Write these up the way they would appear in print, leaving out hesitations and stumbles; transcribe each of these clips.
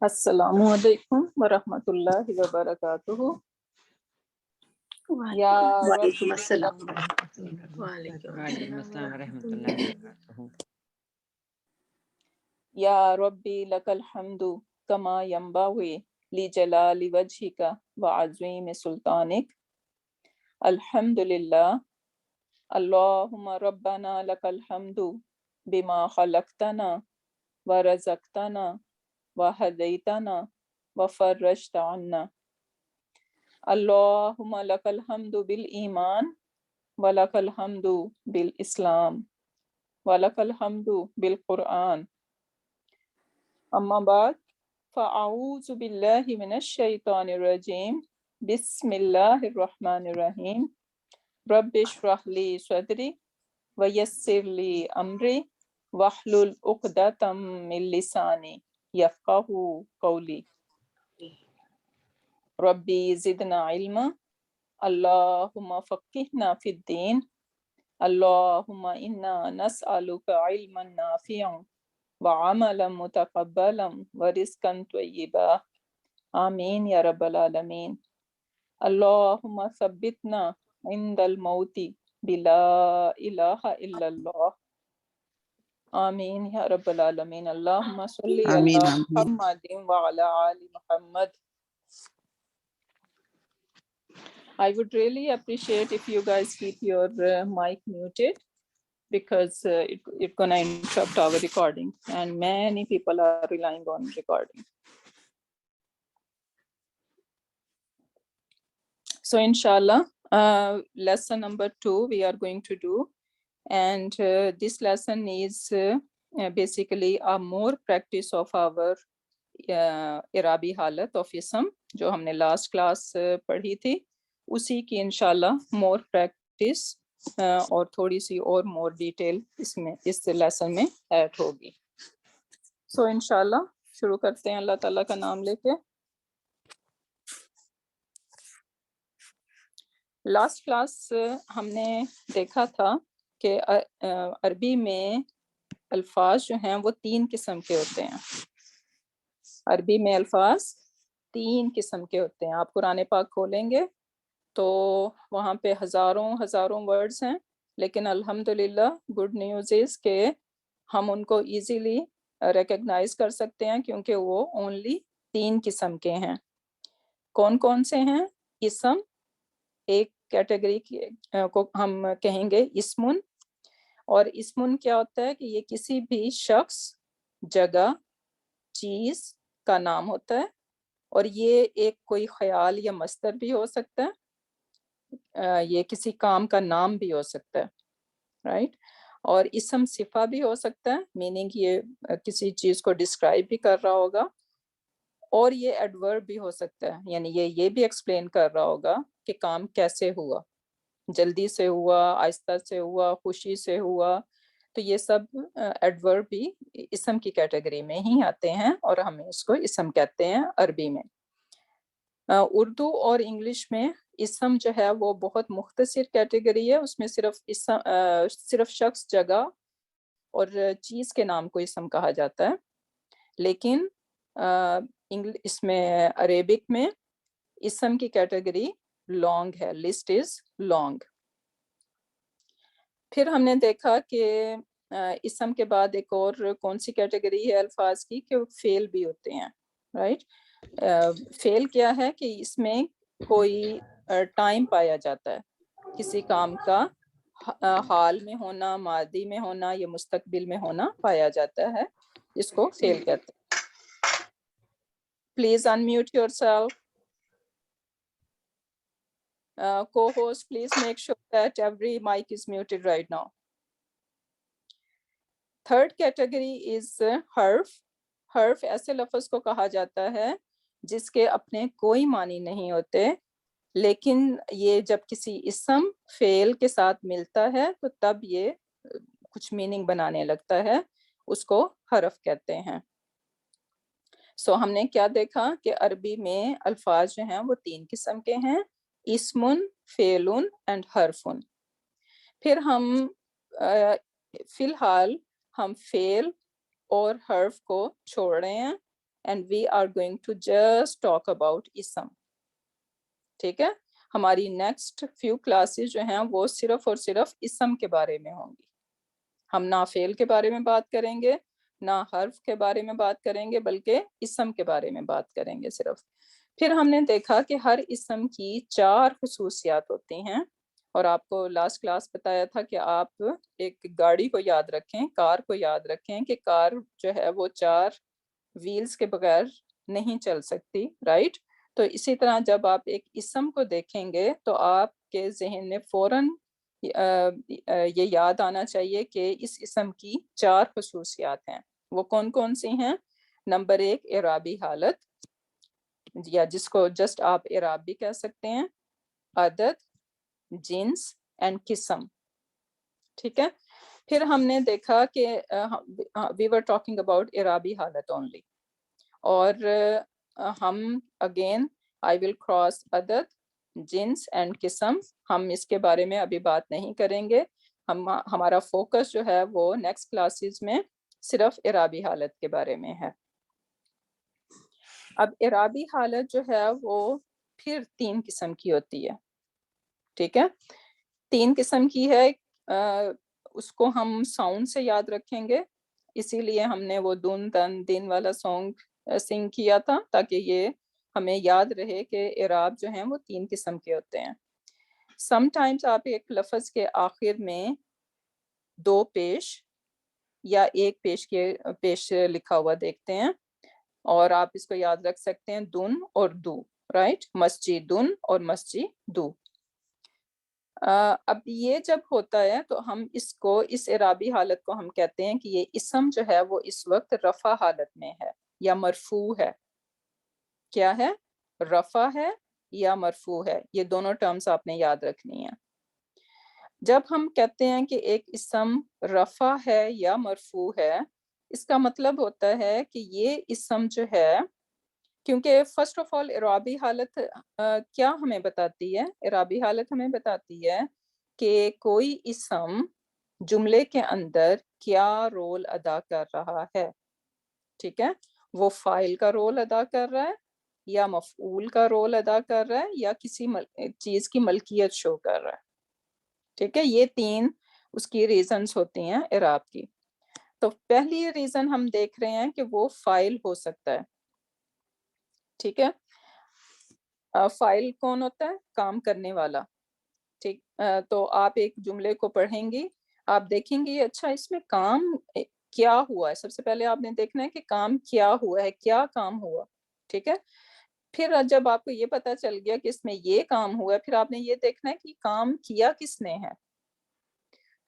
السلام علیکم ورحمۃ اللہ وبرکاتہ. یا وعلیکم رب السلام. وعلیکم السلام ورحمۃ اللہ وبرکاتہ. یا ربی لک الحمد کما ینبغی لجلال وجہک وعظیم سلطانک. الحمد للہ. اللہم ربنا لک الحمد بما خلقتنا ورزقتنا وہدیتنا وفرجت عنا. اللہم لک الحمد بالایمان ولک الحمد بالاسلام ولک الحمد بالقرآن. اما بعد فاعوذ باللہ من الشیطان الرجیم. بسم اللہ الرحمن الرحیم. رب اشرح لی صدری ویسر لی امری واحلل عقدۃ من لسانی یفقہوا قولی. ربی زدنا علما. اللہم فقہنا فی الدین. اللہم انا نسألک علما نافعا وعملا متقبلا ورزقا طیبا. آمین یا رب العالمین. اللہم ثبتنا عند الموت بلا الہ الا اللہ. آمین یا رب العالمین. اللہم صلی علی محمد وعلی آل محمد. I would really appreciate if you guys keep your mic muted because it's going to interrupt our recording and many people are relying on recording. So inshallah, lesson number 2 we are going to do, and this lesson is basically a more practice of our irabi halat of ism جو ہم نے last class پڑھی تھی. اسی کی انشاءاللہ more practice اور تھوڑی سی اور مور ڈیٹیل اس لیسن میں ایڈ ہوگی. سو انشاءاللہ شروع کرتے ہیں اللہ تعالیٰ کا نام لے کے. لاسٹ کلاس ہم نے دیکھا تھا کہ عربی میں الفاظ جو ہیں وہ 3 قسم کے ہوتے ہیں. عربی میں الفاظ 3 قسم کے ہوتے ہیں. آپ قرآن پاک کھولیں گے تو وہاں پہ ہزاروں ورڈز ہیں، لیکن الحمدللہ گڈ نیوز از کہ ہم ان کو ایزیلی ریکگنائز کر سکتے ہیں کیونکہ وہ اونلی 3 قسم کے ہیں. کون کون سے ہیں؟ اسم، ایک کیٹیگری کو ہم کہیں گے اسمن. اور اسمن کیا ہوتا ہے کہ یہ کسی بھی شخص، جگہ، چیز کا نام ہوتا ہے، اور یہ ایک کوئی خیال یا مصدر بھی ہو سکتا ہے. یہ کسی کام کا نام بھی ہو سکتا ہے، رائٹ. اور اسم صفہ بھی ہو سکتا ہے، میننگ یہ کسی چیز کو ڈسکرائب بھی کر رہا ہوگا. اور یہ ایڈورب بھی ہو سکتا ہے، یعنی یہ بھی ایکسپلین کر رہا ہوگا کہ کام کیسے ہوا، جلدی سے ہوا، آہستہ سے ہوا، خوشی سے ہوا. تو یہ سب ایڈورب بھی اسم کی کیٹیگری میں ہی آتے ہیں اور ہم اس کو اسم کہتے ہیں عربی میں. اردو اور انگلش میں اسم جو ہے وہ بہت مختصر کیٹیگری ہے. اس میں صرف شخص، جگہ اور چیز کے نام کو اسم کہا جاتا ہے. لیکن اس میں عربک میں اسم کی کیٹیگری لانگ ہے، لسٹ از لانگ. پھر ہم نے دیکھا کہ اسم کے بعد ایک اور کون سی کیٹیگری ہے الفاظ کی کہ فعل بھی ہوتے ہیں، رائٹ. فعل کیا ہے کہ اس میں کوئی ٹائم پایا جاتا ہے، کسی کام کا حال میں ہونا، ماضی میں ہونا یا مستقبل میں ہونا پایا جاتا ہے، اس کو فعل کہتے ہیں. Please unmute yourself. Co-host, please make sure that every mic is muted right now. Third category is حرف. حرف ایسے لفظ کو کہا جاتا ہے جس کے اپنے کوئی معنی نہیں ہوتے، لیکن یہ جب کسی اسم فعل کے ساتھ ملتا ہے تو تب یہ کچھ میننگ بنانے لگتا ہے، اس کو حرف کہتے ہیں. سو ہم نے کیا دیکھا کہ عربی میں الفاظ جو ہیں وہ 3 قسم کے ہیں، اسمن، فعلن اینڈ حرفن. پھر ہم فی الحال ہم فعل اور حرف کو چھوڑ رہے ہیں and we are going to just talk about اسم. ٹھیک ہے، ہماری نیکسٹ فیو کلاسز جو ہیں وہ صرف اور صرف اسم کے بارے میں ہوں گی. ہم نہ فعل کے بارے میں بات کریں گے نہ حرف کے بارے میں بات کریں گے، بلکہ اسم کے بارے میں بات کریں گے صرف. پھر ہم نے دیکھا کہ ہر اسم کی 4 خصوصیات ہوتی ہیں، اور آپ کو لاسٹ کلاس بتایا تھا کہ آپ ایک گاڑی کو یاد رکھیں، کار کو یاد رکھیں کہ کار جو ہے وہ 4 ویلز کے بغیر نہیں چل سکتی، رائٹ؟ تو اسی طرح جب آپ ایک اسم کو دیکھیں گے تو آپ کے ذہن میں فوراً یہ یاد آنا چاہیے کہ اس اسم کی 4 خصوصیات ہیں. وہ کون کون سی ہیں؟ نمبر 1 اعرابی حالت، یا جس کو جسٹ آپ اعراب بھی کہہ سکتے ہیں، عدد، جنس اینڈ قسم. ٹھیک ہے، پھر ہم نے دیکھا کہ we were talking about اعرابی حالت only، اور ہم اگین I will cross عدد، جنس اینڈ قسم، ہم اس کے بارے میں ابھی بات نہیں کریں گے. ہمارا فوکس جو ہے وہ نیکسٹ کلاسز میں صرف اعرابی حالت کے بارے میں ہے. اب اعرابی حالت جو ہے وہ پھر 3 قسم کی ہوتی ہے. ٹھیک ہے، 3 قسم کی ہے. اس کو ہم ساؤنڈ سے یاد رکھیں گے، اسی لیے ہم نے وہ دن تن دن والا سانگ سنگ کیا تھا تاکہ یہ ہمیں یاد رہے کہ اعراب جو ہیں وہ 3 قسم کے ہوتے ہیں. سم ٹائمز آپ ایک لفظ کے آخر میں 2 پیش یا 1 پیش لکھا ہوا دیکھتے ہیں، اور آپ اس کو یاد رکھ سکتے ہیں دن اور دو، رائٹ؟ مسجدن اور مسجدو. اب یہ جب ہوتا ہے تو ہم اس اعرابی حالت کو ہم کہتے ہیں کہ یہ اسم جو ہے وہ اس وقت رفع حالت میں ہے یا مرفوع ہے. کیا ہے؟ رفع ہے یا مرفوع ہے. یہ دونوں ٹرمز آپ نے یاد رکھنی ہیں. جب ہم کہتے ہیں کہ ایک اسم رفع ہے یا مرفوع ہے، اس کا مطلب ہوتا ہے کہ یہ اسم جو ہے، کیونکہ فرسٹ آف آل اعرابی حالت کیا ہمیں بتاتی ہے؟ اعرابی حالت ہمیں بتاتی ہے کہ کوئی اسم جملے کے اندر کیا رول ادا کر رہا ہے. ٹھیک ہے، وہ فاعل کا رول ادا کر رہا ہے یا مفعول کا رول ادا کر رہا ہے یا کسی چیز کی ملکیت شو کر رہا ہے. ٹھیک ہے، یہ 3 اس کی ریزنز ہوتی ہیں اعراب کی. تو پہلی ریزن ہم دیکھ رہے ہیں کہ وہ فاعل ہو سکتا ہے. ٹھیک ہے، فاعل کون ہوتا ہے؟ کام کرنے والا. ٹھیک، تو آپ ایک جملے کو پڑھیں گی، آپ دیکھیں گے اچھا اس میں کام کیا ہوا ہے. سب سے پہلے آپ نے دیکھنا ہے کہ کام کیا ہوا ہے، کیا کام ہوا. ٹھیک ہے، پھر جب آپ کو یہ پتا چل گیا کہ اس میں یہ کام ہوا ہے، پھر آپ نے یہ دیکھنا ہے کہ کام کیا کس نے ہے.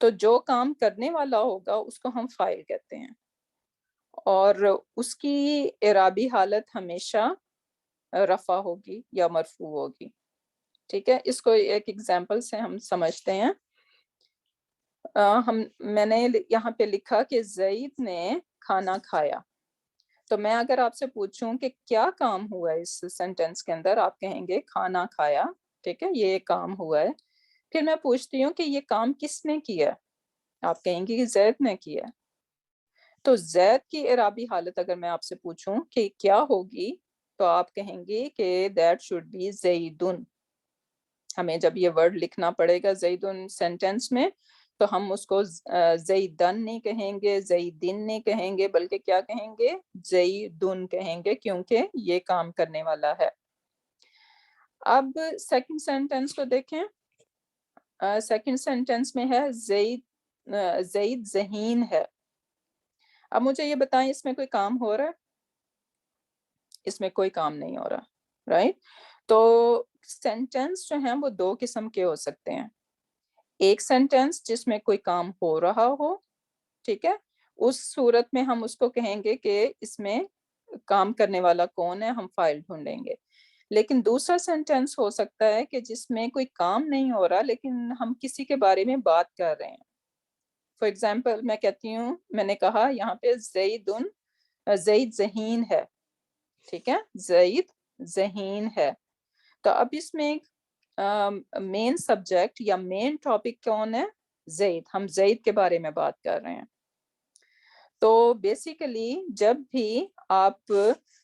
تو جو کام کرنے والا ہوگا اس کو ہم فاعل کہتے ہیں، اور اس کی اعرابی حالت ہمیشہ رفع ہوگی یا مرفوع ہوگی. ٹھیک ہے، اس کو ایک ایگزامپل سے ہم سمجھتے ہیں. میں نے یہاں پہ لکھا کہ زید نے کھانا کھایا. تو میں اگر آپ سے پوچھوں کہ کیا کام ہوا ہے اس سینٹینس کے اندر، آپ کہیں گے کھانا کھایا. ٹھیک ہے، یہ کام ہوا ہے. پھر میں پوچھتی ہوں کہ یہ کام کس نے کیا؟ آپ کہیں گے کہ زید نے کیا. تو زید کی اعرابی حالت اگر میں آپ سے پوچھوں کہ کیا ہوگی، تو آپ کہیں گے کہ دیٹ شوڈ بی زیدن. ہمیں جب یہ ورڈ لکھنا پڑے گا زیدن سینٹینس میں، تو ہم اس کو زیدن نہیں کہیں گے، زیدن نہیں کہیں گے، بلکہ کیا کہیں گے؟ زیدن کہیں گے، کیونکہ یہ کام کرنے والا ہے. اب سیکنڈ سینٹینس کو دیکھیں. سیکنڈ سینٹینس میں ہے زید ذہین ہے. اب مجھے یہ بتائیں اس میں کوئی کام ہو رہا ہے؟ اس میں کوئی کام نہیں ہو رہا، رائٹ؟ تو سینٹینس جو ہیں وہ 2 قسم کے ہو سکتے ہیں. ایک سینٹینس جس میں کوئی کام ہو رہا ہو، ٹھیک ہے، اس صورت میں ہم اس کو کہیں گے کہ اس میں کام کرنے والا کون ہے، ہم فاعل ڈھونڈیں گے. لیکن دوسرا سینٹینس ہو سکتا ہے کہ جس میں کوئی کام نہیں ہو رہا لیکن ہم کسی کے بارے میں بات کر رہے ہیں. فار ایگزامپل میں کہتی ہوں، میں نے کہا یہاں پہ زید ذہین ہے. ٹھیک ہے، زید ذہین ہے. تو اب اس میں مین سبجیکٹ یا مین ٹاپک کون ہے؟ زید. ہم زید کے بارے میں بات کر رہے ہیں. تو بیسیکلی جب بھی آپ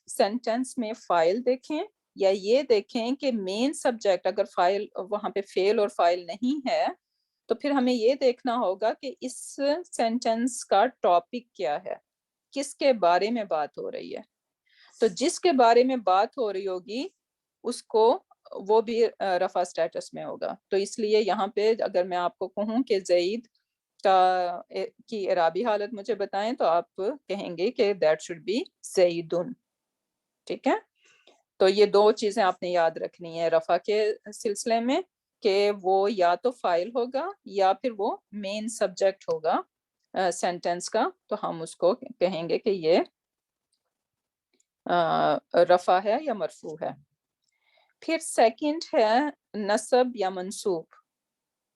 سینٹینس میں فائل دیکھیں یا یہ دیکھیں کہ مین سبجیکٹ اگر فائل وہاں پہ فیل اور فائل نہیں ہے تو پھر ہمیں یہ دیکھنا ہوگا کہ اس سینٹینس کا ٹاپک کیا ہے, کس کے بارے میں بات ہو رہی ہے. تو جس کے بارے میں بات ہو رہی ہوگی اس کو وہ بھی رفع سٹیٹس میں ہوگا. تو اس لیے یہاں پہ اگر میں آپ کو کہوں کہ زید کی اعرابی حالت مجھے بتائیں تو آپ کہیں گے کہ دیٹ شوڈ بی زیدن. ٹھیک ہے, تو یہ دو چیزیں آپ نے یاد رکھنی ہے رفع کے سلسلے میں, کہ وہ یا تو فائل ہوگا یا پھر وہ مین سبجیکٹ ہوگا سینٹینس کا, تو ہم اس کو کہیں گے کہ یہ رفع ہے یا مرفوع ہے. پھر سیکنڈ ہے نصب یا منصوب,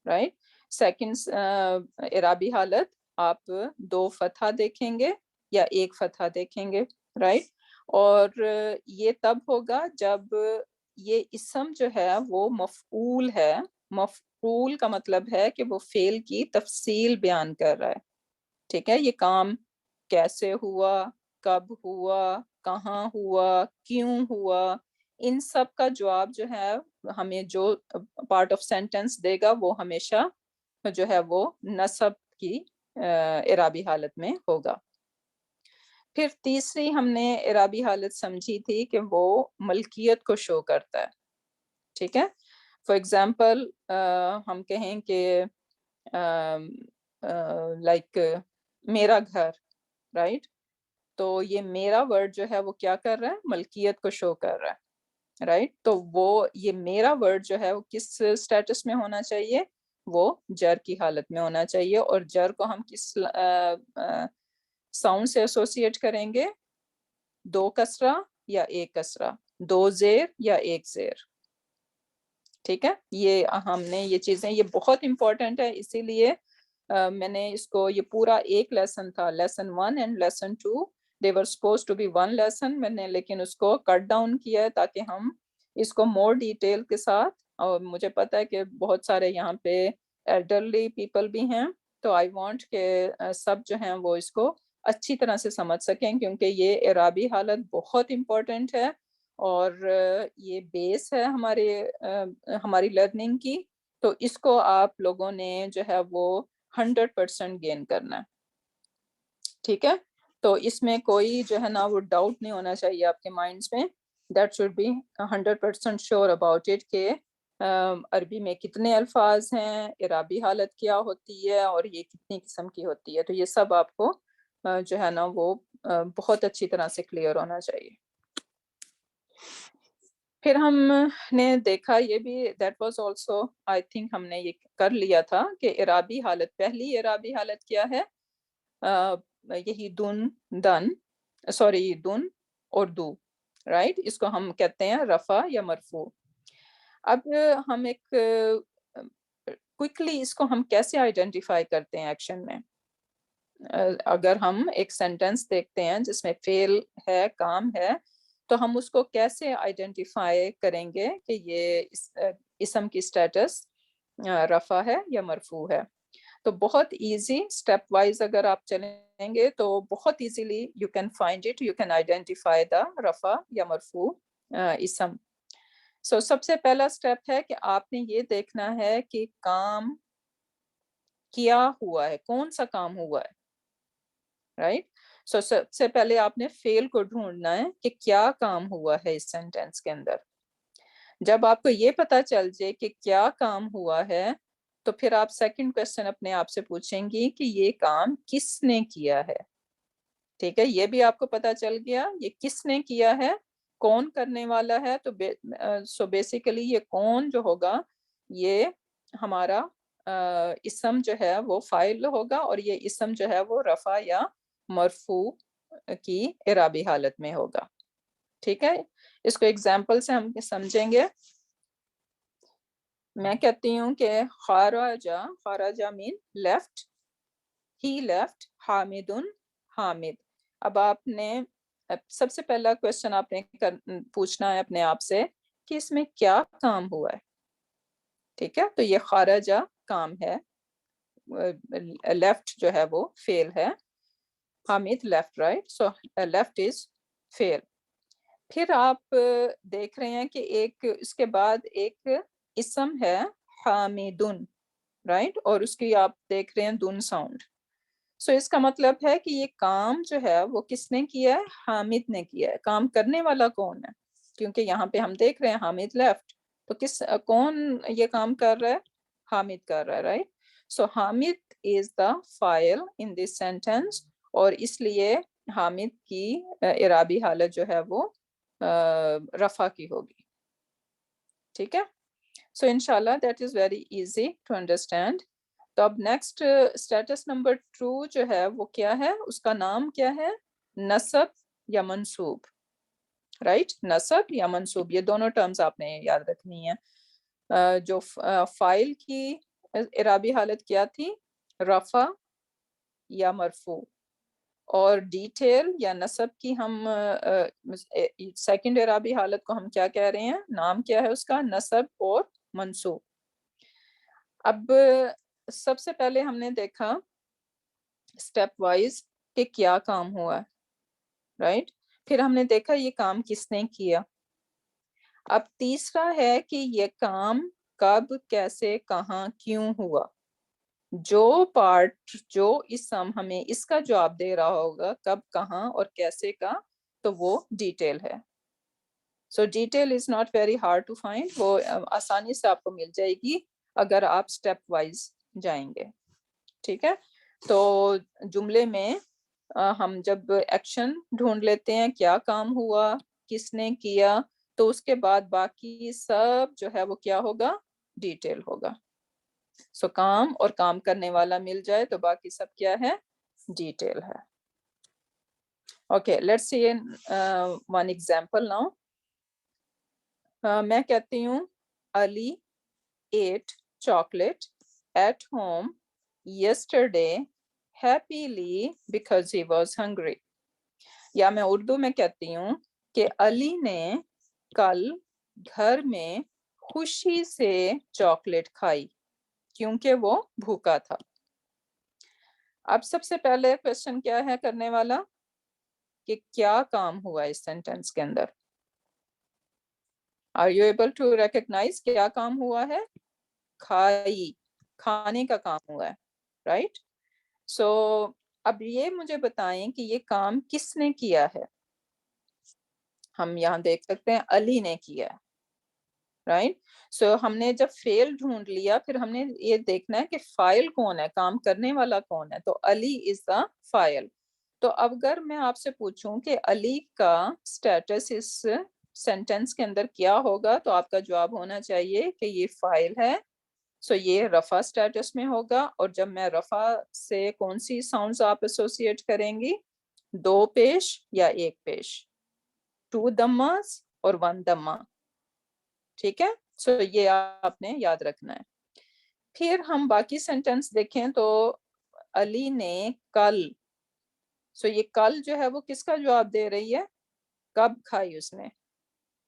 رائٹ. سیکنڈ اعرابی حالت آپ 2 فتحہ دیکھیں گے یا 1 فتحہ دیکھیں گے, رائٹ. اور یہ تب ہوگا جب یہ اسم جو ہے وہ مفعول ہے. مفعول کا مطلب ہے کہ وہ فعل کی تفصیل بیان کر رہا ہے. ٹھیک ہے, یہ کام کیسے ہوا, کب ہوا, کہاں ہوا, کیوں ہوا, ان سب کا جواب جو ہے ہمیں جو پارٹ آف سینٹینس دے گا وہ ہمیشہ جو ہے وہ نصب کی اعرابی حالت میں ہوگا. پھر تیسری ہم نے اعرابی حالت سمجھی تھی کہ وہ ملکیت کو شو کرتا ہے. ٹھیک ہے, فار ایگزامپل ہم کہیں کہ لائک میرا گھر, رائٹ. تو یہ میرا ورڈ جو ہے وہ کیا کر رہا ہے, ملکیت کو شو کر رہا ہے, رائٹ. تو وہ یہ میرا ورڈ جو ہے وہ کس سٹیٹس میں ہونا چاہیے, وہ جر کی حالت میں ہونا چاہیے. اور جر کو ہم کس ساؤنڈ سے ایسوسیٹ کریں گے, 2 کسرہ یا 1 کسرہ, 2 زیر یا 1 زیر. ٹھیک ہے, یہ ہم نے یہ چیزیں یہ بہت امپورٹنٹ ہے, اسی لیے میں نے اس کو یہ پورا ایک لیسن تھا, lesson 1 and lesson 2 they were supposed to be 1 lesson, میں نے لیکن اس کو کٹ ڈاؤن کیا ہے تاکہ ہم اس کو مور ڈیٹیل کے ساتھ, اور مجھے پتا ہے کہ بہت سارے یہاں پہ ایلڈرلی پیپل بھی ہیں, تو آئی وانٹ کہ سب جو ہیں وہ اس کو اچھی طرح سے سمجھ سکیں, کیونکہ یہ اعرابی حالت بہت امپورٹنٹ ہے اور یہ بیس ہے ہماری لرننگ کی. تو اس کو آپ لوگوں نے جو ہے وہ 100% گین کرنا ہے. ٹھیک ہے, تو اس میں کوئی جو ہے نا وہ ڈاؤٹ نہیں ہونا چاہیے آپ کے مائنڈس میں. That should be 100% sure about it کہ عربی میں کتنے الفاظ ہیں, اعرابی حالت کیا ہوتی ہے اور یہ کتنی قسم کی ہوتی ہے. تو یہ سب آپ کو جو ہے نا وہ بہت اچھی طرح سے کلیئر ہونا چاہیے. پھر ہم نے دیکھا یہ بھی that was also I think ہم نے یہ کر لیا تھا کہ اعرابی حالت, پہلی اعرابی حالت کیا ہے, یہی دن دن سوری دن اور دو, رائٹ. اس کو ہم کہتے ہیں رفع یا مرفوع. اب ہم ایک کوئکلی اس کو ہم کیسے آئیڈینٹیفائی کرتے ہیں ایکشن میں. اگر ہم ایک سینٹینس دیکھتے ہیں جس میں فعل ہے, کام ہے, تو ہم اس کو کیسے آئیڈینٹیفائی کریں گے کہ یہ اسم کی سٹیٹس رفع ہے یا مرفوع ہے. تو بہت ایزی اسٹیپ وائز اگر آپ چلیں گے تو بہت easily you can find it, you can identify the رفع یا مرفوع اسم. سو سب سے پہلا اسٹیپ ہے کہ آپ نے یہ دیکھنا ہے کہ کام کیا ہوا ہے, کون سا کام ہوا ہے, رائٹ. سو سب سے پہلے آپ نے فعل کو ڈھونڈنا ہے کہ کیا کام ہوا ہے اس سینٹینس کے اندر. جب آپ کو یہ پتا چل جائے کہ کیا کام ہوا ہے تو پھر آپ سیکنڈ کوسچن اپنے آپ سے پوچھیں گی کہ یہ کام کس نے کیا ہے. ٹھیک ہے, یہ بھی آپ کو پتا چل گیا یہ کس نے کیا ہے, کون کرنے والا ہے. تو سو بیسیکلی یہ کون جو ہوگا یہ ہمارا اسم جو ہے وہ فاعل ہوگا, اور یہ اسم جو ہے وہ رفع یا مرفوع کی اعرابی حالت میں ہوگا. ٹھیک ہے, اس کو ایگزامپل سے ہم سمجھیں گے. میں کہتی ہوں کہ خارجہ مین لیفٹ, ہی لیفٹ, حامدن حامد. اب آپ نے سب سے پہلا کوشچن آپ نے پوچھنا ہے اپنے آپ سے کہ اس میں کیا کام ہوا ہے. ٹھیک ہے, تو یہ خارجہ کام ہے, لیفٹ جو ہے وہ فعل ہے. Hamid left, right? So left is fail. پھر آپ دیکھ رہے ہیں کہ ایک اس کے بعد ایک اسم ہے حامدن, رائٹ, اور اس کی آپ دیکھ رہے ہیں دن ساؤنڈ. سو اس کا مطلب ہے کہ یہ کام جو ہے وہ کس نے کیا ہے؟ حامد نے کیا ہے. کام کرنے والا کون ہے؟ کیونکہ یہاں پہ ہم دیکھ رہے ہیں حامد لیفٹ, تو کون یہ کام کر رہا ہے؟ حامد کر رہا ہے, رائٹ. سو حامد از دا فاعل ان دس سینٹینس, اور اس لیے حامد کی اعرابی حالت جو ہے وہ رفع کی ہوگی. ٹھیک ہے. سو انشاءاللہ that is very easy to understand. تو اب نیکسٹ اسٹیٹس نمبر 2 جو ہے وہ کیا ہے؟ اس کا نام کیا ہے؟ نصب یا منصوب, رائٹ. نصب یا منصوب, یہ دونوں ٹرمز آپ نے یاد رکھنی ہے. جو فاعل کی اعرابی حالت کیا تھی؟ رفع یا مرفوع, اور ڈیٹیل یا نصب کی ہم سیکنڈ اعرابی حالت کو ہم کیا کہہ رہے ہیں؟ نام کیا ہے اس کا؟ نصب اور منصوب. اب سب سے پہلے ہم نے دیکھا اسٹیپ وائز کہ کیا کام ہوا, رائٹ. پھر ہم نے دیکھا یہ کام کس نے کیا. اب تیسرا ہے کہ یہ کام کب, کیسے, کہاں, کیوں ہوا. جو پارٹ جو اسم ہمیں اس کا جواب دے رہا ہوگا کب, کہاں اور کیسے کا, تو وہ ڈیٹیل ہے. So detail is not very hard to find, وہ آسانی سے آپ کو مل جائے گی اگر آپ اسٹیپ وائز جائیں گے. ٹھیک ہے. تو جملے میں ہم جب ایکشن ڈھونڈ لیتے ہیں, کیا کام ہوا, کس نے کیا, تو اس کے بعد باقی سب جو ہے وہ کیا ہوگا؟ ڈیٹیل ہوگا. سو کام اور کام کرنے والا مل جائے تو باقی سب کیا ہے؟ ڈیٹیل ہے. Okay, let's see one example now. میں کہتی ہوں علی ate chocolate at home yesterday happily because he was hungry. یا میں اردو میں کہتی ہوں کہ علی نے کل گھر میں خوشی سے چاکلیٹ کھائی کیونکہ وہ بھوکا تھا. اب سب سے پہلے کوشچن کیا ہے کرنے والا؟ کہ کیا کام ہوا اس سینٹینس کے اندر؟ Are you able to recognize کیا کام ہوا ہے؟ کھائی, کھانے کا کام ہوا ہے, رائٹ. سو اب یہ مجھے بتائیں کہ یہ کام کس نے کیا ہے. ہم یہاں دیکھ سکتے ہیں علی نے کیا ہے, رائٹ. سو ہم نے جب فعل ڈھونڈ لیا پھر ہم نے یہ دیکھنا ہے کہ فاعل کون ہے, کام کرنے والا کون ہے. تو علی از دا فاعل. تو اب اگر میں آپ سے پوچھوں کہ علی کا اسٹیٹس اس سینٹینس کے اندر کیا ہوگا, تو آپ کا جواب ہونا چاہیے کہ یہ فاعل ہے. سو یہ رفع اسٹیٹس میں ہوگا. اور جب میں رفع سے کون سی ساؤنڈز آپ ایسوسیٹ کریں گی؟ 2 پیش یا 1 پیش, 2 دماز اور 1 دمہ. ٹھیک ہے. سو یہ آپ نے یاد رکھنا ہے. پھر ہم باقی سینٹینس دیکھیں تو علی نے کل, سو یہ کل جو ہے وہ کس کا جواب دے رہی ہے؟ کب کھائی اس نے,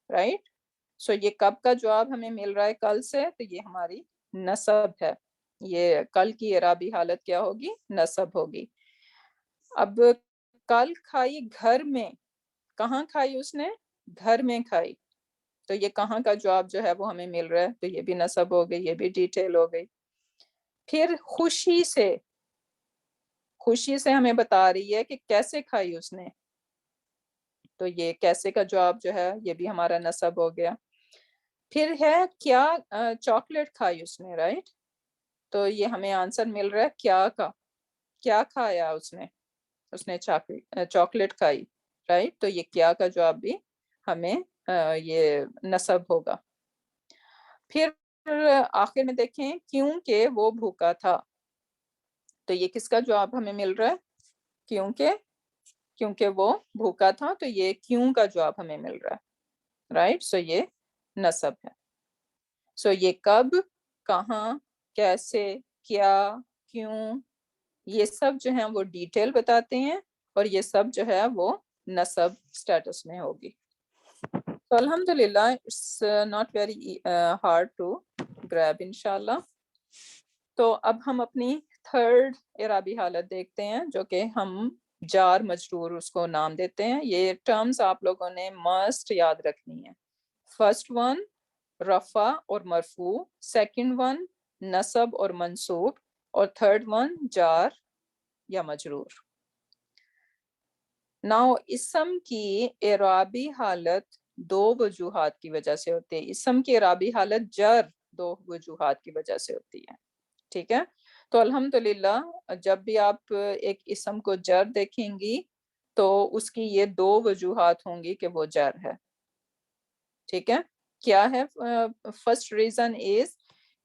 رائٹ. سو یہ کب کا جواب ہمیں مل رہا ہے کل سے, تو یہ ہماری نصب ہے. یہ کل کی اعرابی حالت کیا ہوگی؟ نصب ہوگی. اب کل کھائی گھر میں, کہاں کھائی اس نے؟ گھر میں کھائی. تو یہ کہاں کا جواب جو ہے وہ ہمیں مل رہا ہے, تو یہ بھی نصب ہو گئی, یہ بھی ڈیٹیل ہو گئی. پھر خوشی سے, خوشی سے ہمیں بتا رہی ہے کہ کیسے کھائی اس نے, تو یہ کیسے کا جواب جو ہے یہ بھی ہمارا نصب ہو گیا. پھر ہے کیا چاکلیٹ کھائی اس نے, رائٹ. تو یہ ہمیں آنسر مل رہا ہے کیا کا, کیا کھایا اس نے چاکلیٹ کھائی, رائٹ. تو یہ کیا کا جواب بھی ہمیں یہ نصب ہوگا. پھر آخر میں دیکھیں کیونکہ وہ بھوکا تھا, تو یہ کس کا جواب ہمیں مل رہا ہے؟ کیونکہ وہ بھوکا تھا, تو یہ کیوں کا جواب ہمیں مل رہا ہے, رائٹ. سو یہ نصب ہے. سو یہ کب, کہاں, کیسے, کیا, کیوں, یہ سب جو ہیں وہ ڈیٹیل بتاتے ہیں, اور یہ سب جو ہے وہ نصب سٹیٹس میں ہوگی. تو الحمدللہ it's not very hard to grab انشاءاللہ. تو اب ہم اپنی تھرڈ اعرابی حالت دیکھتے ہیں جو کہ ہم جار مجرور اس کو نام دیتے ہیں. یہ ٹرمز آپ لوگوں نے مسٹ یاد رکھنی ہے. فرسٹ ون رفع اور مرفوع، سیکنڈ ون نصب اور منصوب، اور تھرڈ ون جار یا مجرور. ناؤ اسم کی اعرابی حالت دو وجوہات کی وجہ سے ہوتی ہے. اسم کی اعرابی حالت جر دو وجوہات کی وجہ سے ہوتی ہے. ٹھیک ہے، تو الحمدللہ جب بھی آپ ایک اسم کو جر دیکھیں گی تو اس کی یہ دو وجوہات ہوں گی کہ وہ جر ہے. ٹھیک ہے، کیا ہے؟ فرسٹ ریزن از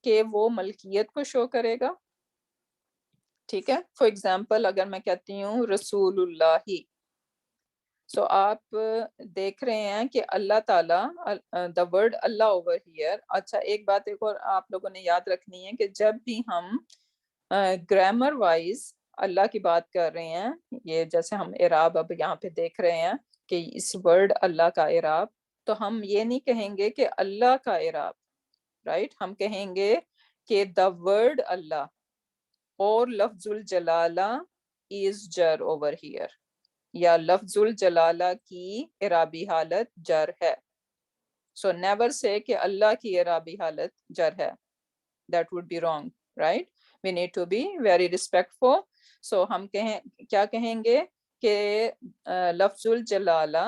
کہ وہ ملکیت کو شو کرے گا. ٹھیک ہے، فار ایگزامپل اگر میں کہتی ہوں رسول اللہ، سو آپ دیکھ رہے ہیں کہ اللہ تعالیٰ the word Allah over here. اچھا ایک بات ایک اور آپ لوگوں نے یاد رکھنی ہے کہ جب بھی ہم گرامر وائز اللہ کی بات کر رہے ہیں، یہ جیسے ہم اعراب اب یہاں پہ دیکھ رہے ہیں کہ اس ورڈ اللہ کا اعراب، تو ہم یہ نہیں کہیں گے کہ اللہ کا اعراب، رائٹ؟ ہم کہیں گے کہ دا ورڈ اللہ اور لفظ الجلالہ از جر اوور ہیئر، یا لفظ الجلالہ کی اعرابی حالت جر ہے. سو نیور سے کہ اللہ کی اعرابی حالت جر ہے. That would be wrong, right? We need to be very respectful. So ہم کیا کہیں گے کہ لفظ الجلالہ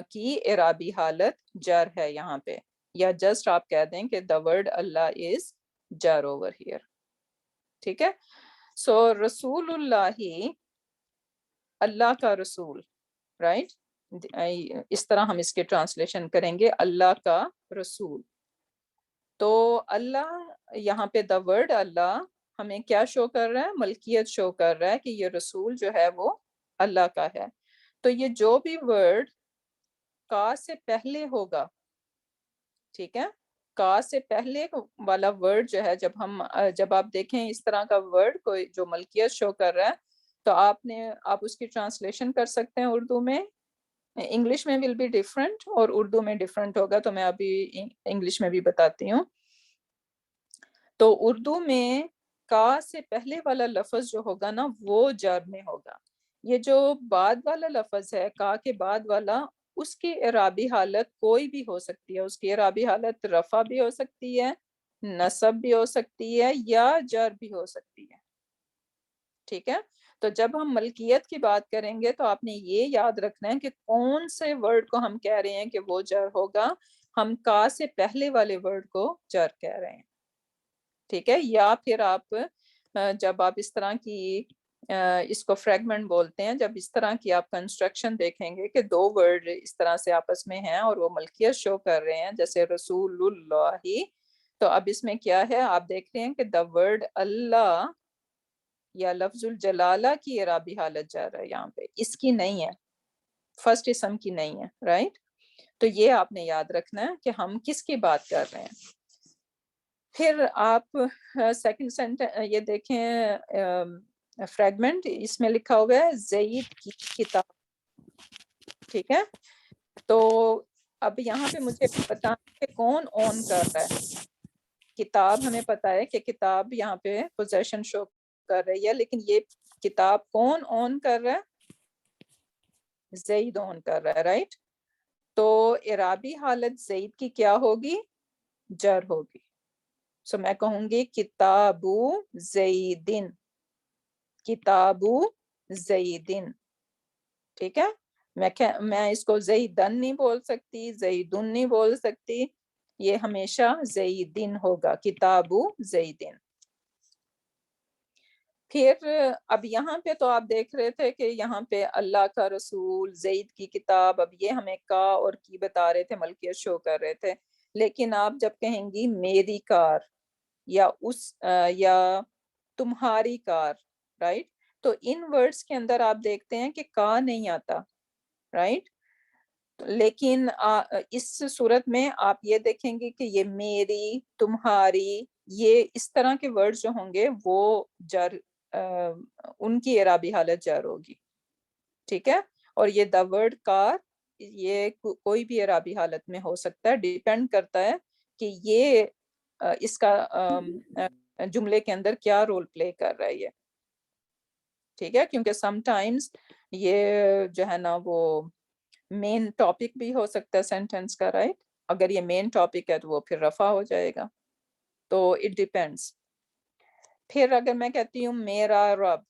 کی اعرابی حالت جر ہے یہاں پہ، یا جسٹ آپ کہہ دیں کہ the word Allah is جر over here. ٹھیک ہے، سو رسول اللہ اللہ کا رسول، رائٹ؟ اس طرح ہم اس کے ٹرانسلیشن کریں گے، اللہ کا رسول. تو اللہ یہاں پہ دا ورڈ اللہ ہمیں کیا شو کر رہا ہے؟ ملکیت شو کر رہا ہے کہ یہ رسول جو ہے وہ اللہ کا ہے. تو یہ جو بھی ورڈ کا سے پہلے ہوگا، ٹھیک ہے، کا سے پہلے والا ورڈ جو ہے، جب آپ دیکھیں اس طرح کا ورڈ کوئی جو ملکیت شو کر رہا ہے، تو آپ اس کی ٹرانسلیشن کر سکتے ہیں اردو میں. انگلش میں ول بی ڈفرینٹ اور اردو میں ڈفرینٹ ہوگا، تو میں ابھی انگلش میں بھی بتاتی ہوں. تو اردو میں کا سے پہلے والا لفظ جو ہوگا نا وہ جر میں ہوگا. یہ جو بعد والا لفظ ہے کا کے بعد والا، اس کی اعرابی حالت کوئی بھی ہو سکتی ہے. اس کی اعرابی حالت رفع بھی ہو سکتی ہے، نصب بھی ہو سکتی ہے، یا جر بھی ہو سکتی ہے. ٹھیک ہے، تو جب ہم ملکیت کی بات کریں گے تو آپ نے یہ یاد رکھنا ہے کہ کون سے ورڈ کو ہم کہہ رہے ہیں کہ وہ جر ہوگا. ہم کا سے پہلے والے ورڈ کو جر کہہ رہے ہیں. ٹھیک ہے، یا پھر آپ جب آپ اس طرح کی اس کو فریگمنٹ بولتے ہیں، جب اس طرح کی آپ کنسٹرکشن دیکھیں گے کہ دو ورڈ اس طرح سے آپس میں ہیں اور وہ ملکیت شو کر رہے ہیں، جیسے رسول اللہ، تو اب اس میں کیا ہے؟ آپ دیکھ رہے ہیں کہ دا ورڈ اللہ یا لفظ الجلالہ کی اعرابی حالت جا رہا ہے یہاں پہ، اس کی نہیں ہے، فرسٹ اسم کی نہیں ہے، رائٹ؟ تو یہ آپ نے یاد رکھنا ہے کہ ہم کس کی بات کر رہے ہیں. پھر آپ سیکنڈ سینٹینس یہ دیکھیں، فریگمنٹ اس میں لکھا ہوا ہے زید کی کتاب. ٹھیک ہے، تو اب یہاں پہ مجھے بتانا کہ کون اون کر رہا ہے. کتاب ہمیں پتا ہے کہ کتاب یہاں پہ پوزیشن شو کر رہی ہے، لیکن یہ کتاب کون اون کر رہا ہے؟ زید اون کر رہا ہے، رائٹ؟ تو اعرابی حالت زید کی کیا ہوگی؟ جر ہوگی. سو میں کہوں گی کتابو زیدن، کتابو زیدن. ٹھیک ہے، میں اس کو زیدن نہیں بول سکتی، زیدن نہیں بول سکتی، یہ ہمیشہ زیدن ہوگا، کتابو زیدن. پھر اب یہاں پہ تو آپ دیکھ رہے تھے کہ یہاں پہ اللہ کا رسول، زید کی کتاب، اب یہ ہمیں کا اور کی بتا رہے تھے، ملکیت شو کر رہے تھے. لیکن آپ جب کہیں گی میری کار یا تمہاری کار، رائٹ؟ تو ان ورڈز کے اندر آپ دیکھتے ہیں کہ کا نہیں آتا، رائٹ؟ لیکن اس صورت میں آپ یہ دیکھیں گے کہ یہ میری، تمہاری، یہ اس طرح کے ورڈز جو ہوں گے وہ جر، ان کی اعرابی حالت جر ہوگی. ٹھیک ہے، اور یہ دا ورڈ کار، یہ کوئی بھی اعرابی حالت میں ہو سکتا ہے، ڈیپینڈ کرتا ہے کہ یہ اس کا جملے کے اندر کیا رول پلے کر رہا ہے. ٹھیک ہے، کیونکہ سم ٹائمز یہ جو ہے نا وہ مین ٹاپک بھی ہو سکتا ہے سینٹینس کا، رائٹ؟ اگر یہ مین ٹاپک ہے تو وہ پھر رفع ہو جائے گا، تو اٹ ڈیپینڈس۔ پھر اگر میں کہتی ہوں میرا رب،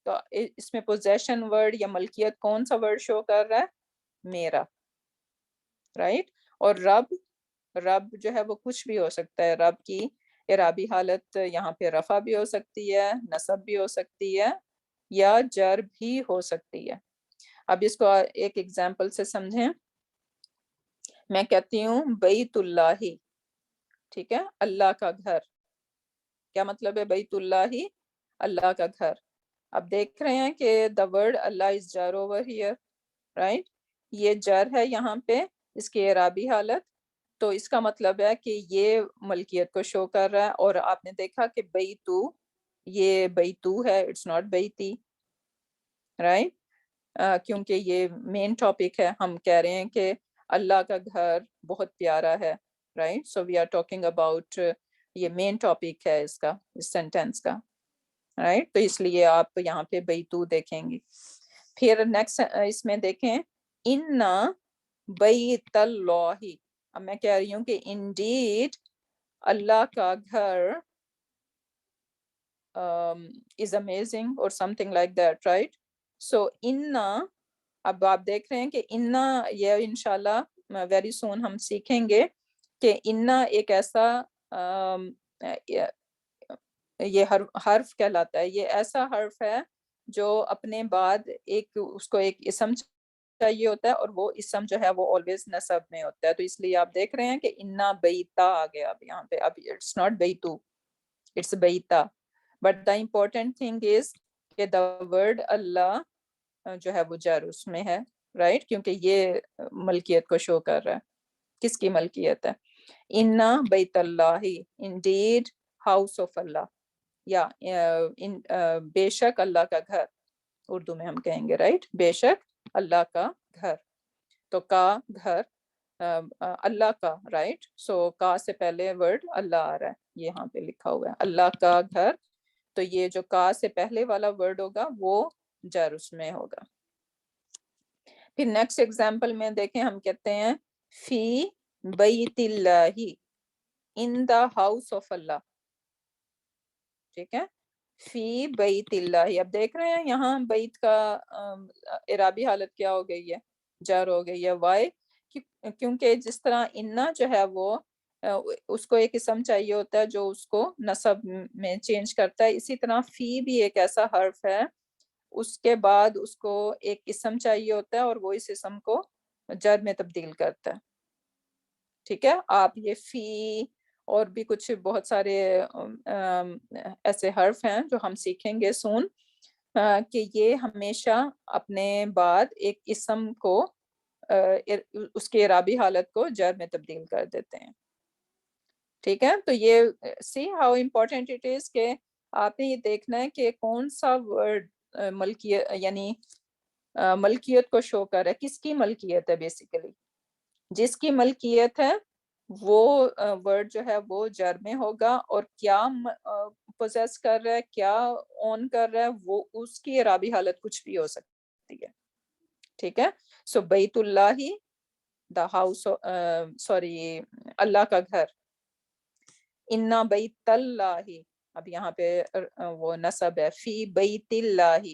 تو اس میں پوزیشن ورڈ یا ملکیت کون سا ورڈ شو کر رہا ہے؟ میرا، رائٹ؟ اور رب جو ہے وہ کچھ بھی ہو سکتا ہے، رب کی اعرابی حالت یہاں پہ رفع بھی ہو سکتی ہے، نصب بھی ہو سکتی ہے، یا جر بھی ہو سکتی ہے۔ اب اس کو ایک ایگزامپل سے سمجھیں۔ میں کہتی ہوں بیت اللہ، ٹھیک ہے، اللہ کا گھر۔ کیا مطلب ہے بیت اللہ؟ اللہ کا گھر۔ اب دیکھ رہے ہیں کہ the word Allah is jar over here, right؟ یہ جر ہے یہاں پہ، اس کی اعرابی حالت، تو اس کا مطلب ہے کہ یہ ملکیت کو شو کر رہا ہے۔ اور آپ نے دیکھا کہ بیتو، یہ بیتو ہے، اٹس ناٹ بیتی، رائٹ؟ کیونکہ یہ مین ٹاپک ہے، ہم کہہ رہے ہیں کہ اللہ کا گھر بہت پیارا ہے، right? So we are talking about, یہ مین ٹاپک ہے اس کا، اس سینٹینس کا، رائٹ؟ تو اس لیے آپ یہاں پہ بیتو دیکھیں گی۔ پھر نیکسٹ اس میں دیکھیں اِنَّ بیت اللہ، اب میں کہہ رہی ہوں کہ انڈیڈ اللہ کا گھر is amazing or something like that, right؟ so inna، اب آپ دیکھ رہے ہیں کہ inna یہ انشاءاللہ very soon ہم سیکھیں گے کہ inna ایک ایسا یہ حرف کہلاتا ہے، یہ ایسا حرف ہے جو اپنے بعد اس کو ایک اسم چاہیے ہوتا ہے، اور وہ اسم جو ہے وہ always نصب میں ہوتا ہے۔ تو اس لیے آپ دیکھ رہے ہیں کہ اِنَّا بیتا آ گیا اب یہاں پہ، اب it's not بیتو، it's بیتا۔ But the important thing is کہ the word اللہ جو ہے وہ جر اس میں ہے، رائٹ؟ کیونکہ یہ ملکیت کو شو کر رہا ہے، کس کی ملکیت ہے؟ اِنَّا بیت اللہ، indeed house of اللہ، یا بے شک اللہ کا گھر، اردو میں ہم کہیں گے، رائٹ؟ بے شک اللہ کا گھر، تو کا گھر اللہ کا، رائٹ؟ سو کا سے پہلے ورڈ اللہ آ رہا ہے، یہاں پہ لکھا ہوا ہے اللہ کا گھر، تو یہ جو کا سے پہلے والا ورڈ ہوگا وہ جر اس میں ہوگا۔ پھر نیکسٹ ایگزامپل میں دیکھیں، ہم کہتے ہیں فی بیت اللہ، ان دا ہاؤس آف اللہ، ٹھیک ہے؟ فی بیت اللہ، اب دیکھ رہے ہیں یہاں بیت کا اعرابی حالت کیا ہو گئی ہے؟ جر ہو گئی ہے۔ وائی؟ کیونکہ جس طرح انا جو ہے وہ اس کو ایک اسم چاہیے ہوتا ہے جو اس کو نصب میں چینج کرتا ہے، اسی طرح فی بھی ایک ایسا حرف ہے، اس کے بعد اس کو ایک اسم چاہیے ہوتا ہے اور وہ اس اسم کو جر میں تبدیل کرتا ہے، ٹھیک ہے؟ آپ یہ فی اور بھی کچھ بہت سارے ایسے حرف ہیں جو ہم سیکھیں گے سون، کہ یہ ہمیشہ اپنے بعد ایک اسم کو اس کے اعرابی حالت کو جر میں تبدیل کر دیتے ہیں، ٹھیک ہے؟ تو یہ سی ہاؤ امپورٹنٹ اٹ از کہ آپ نے یہ دیکھنا ہے کہ کون سا ورڈ ملکیت، یعنی ملکیت کو شو کر ہے، کس کی ملکیت ہے؟ بیسیکلی جس کی ملکیت ہے وہ ورڈ جو ہے وہ جر میں ہوگا، اور کیا پوزیس کر رہا ہے، کیا اون کر رہا ہے، وہ اس کی اعرابی حالت کچھ بھی ہو سکتی ہے، ٹھیک ہے؟ سو بیت اللہ، دا ہاؤس، سوری اللہ کا گھر، انا بیت اللہ، اب یہاں پہ وہ نصب ہے فی بیت اللہ،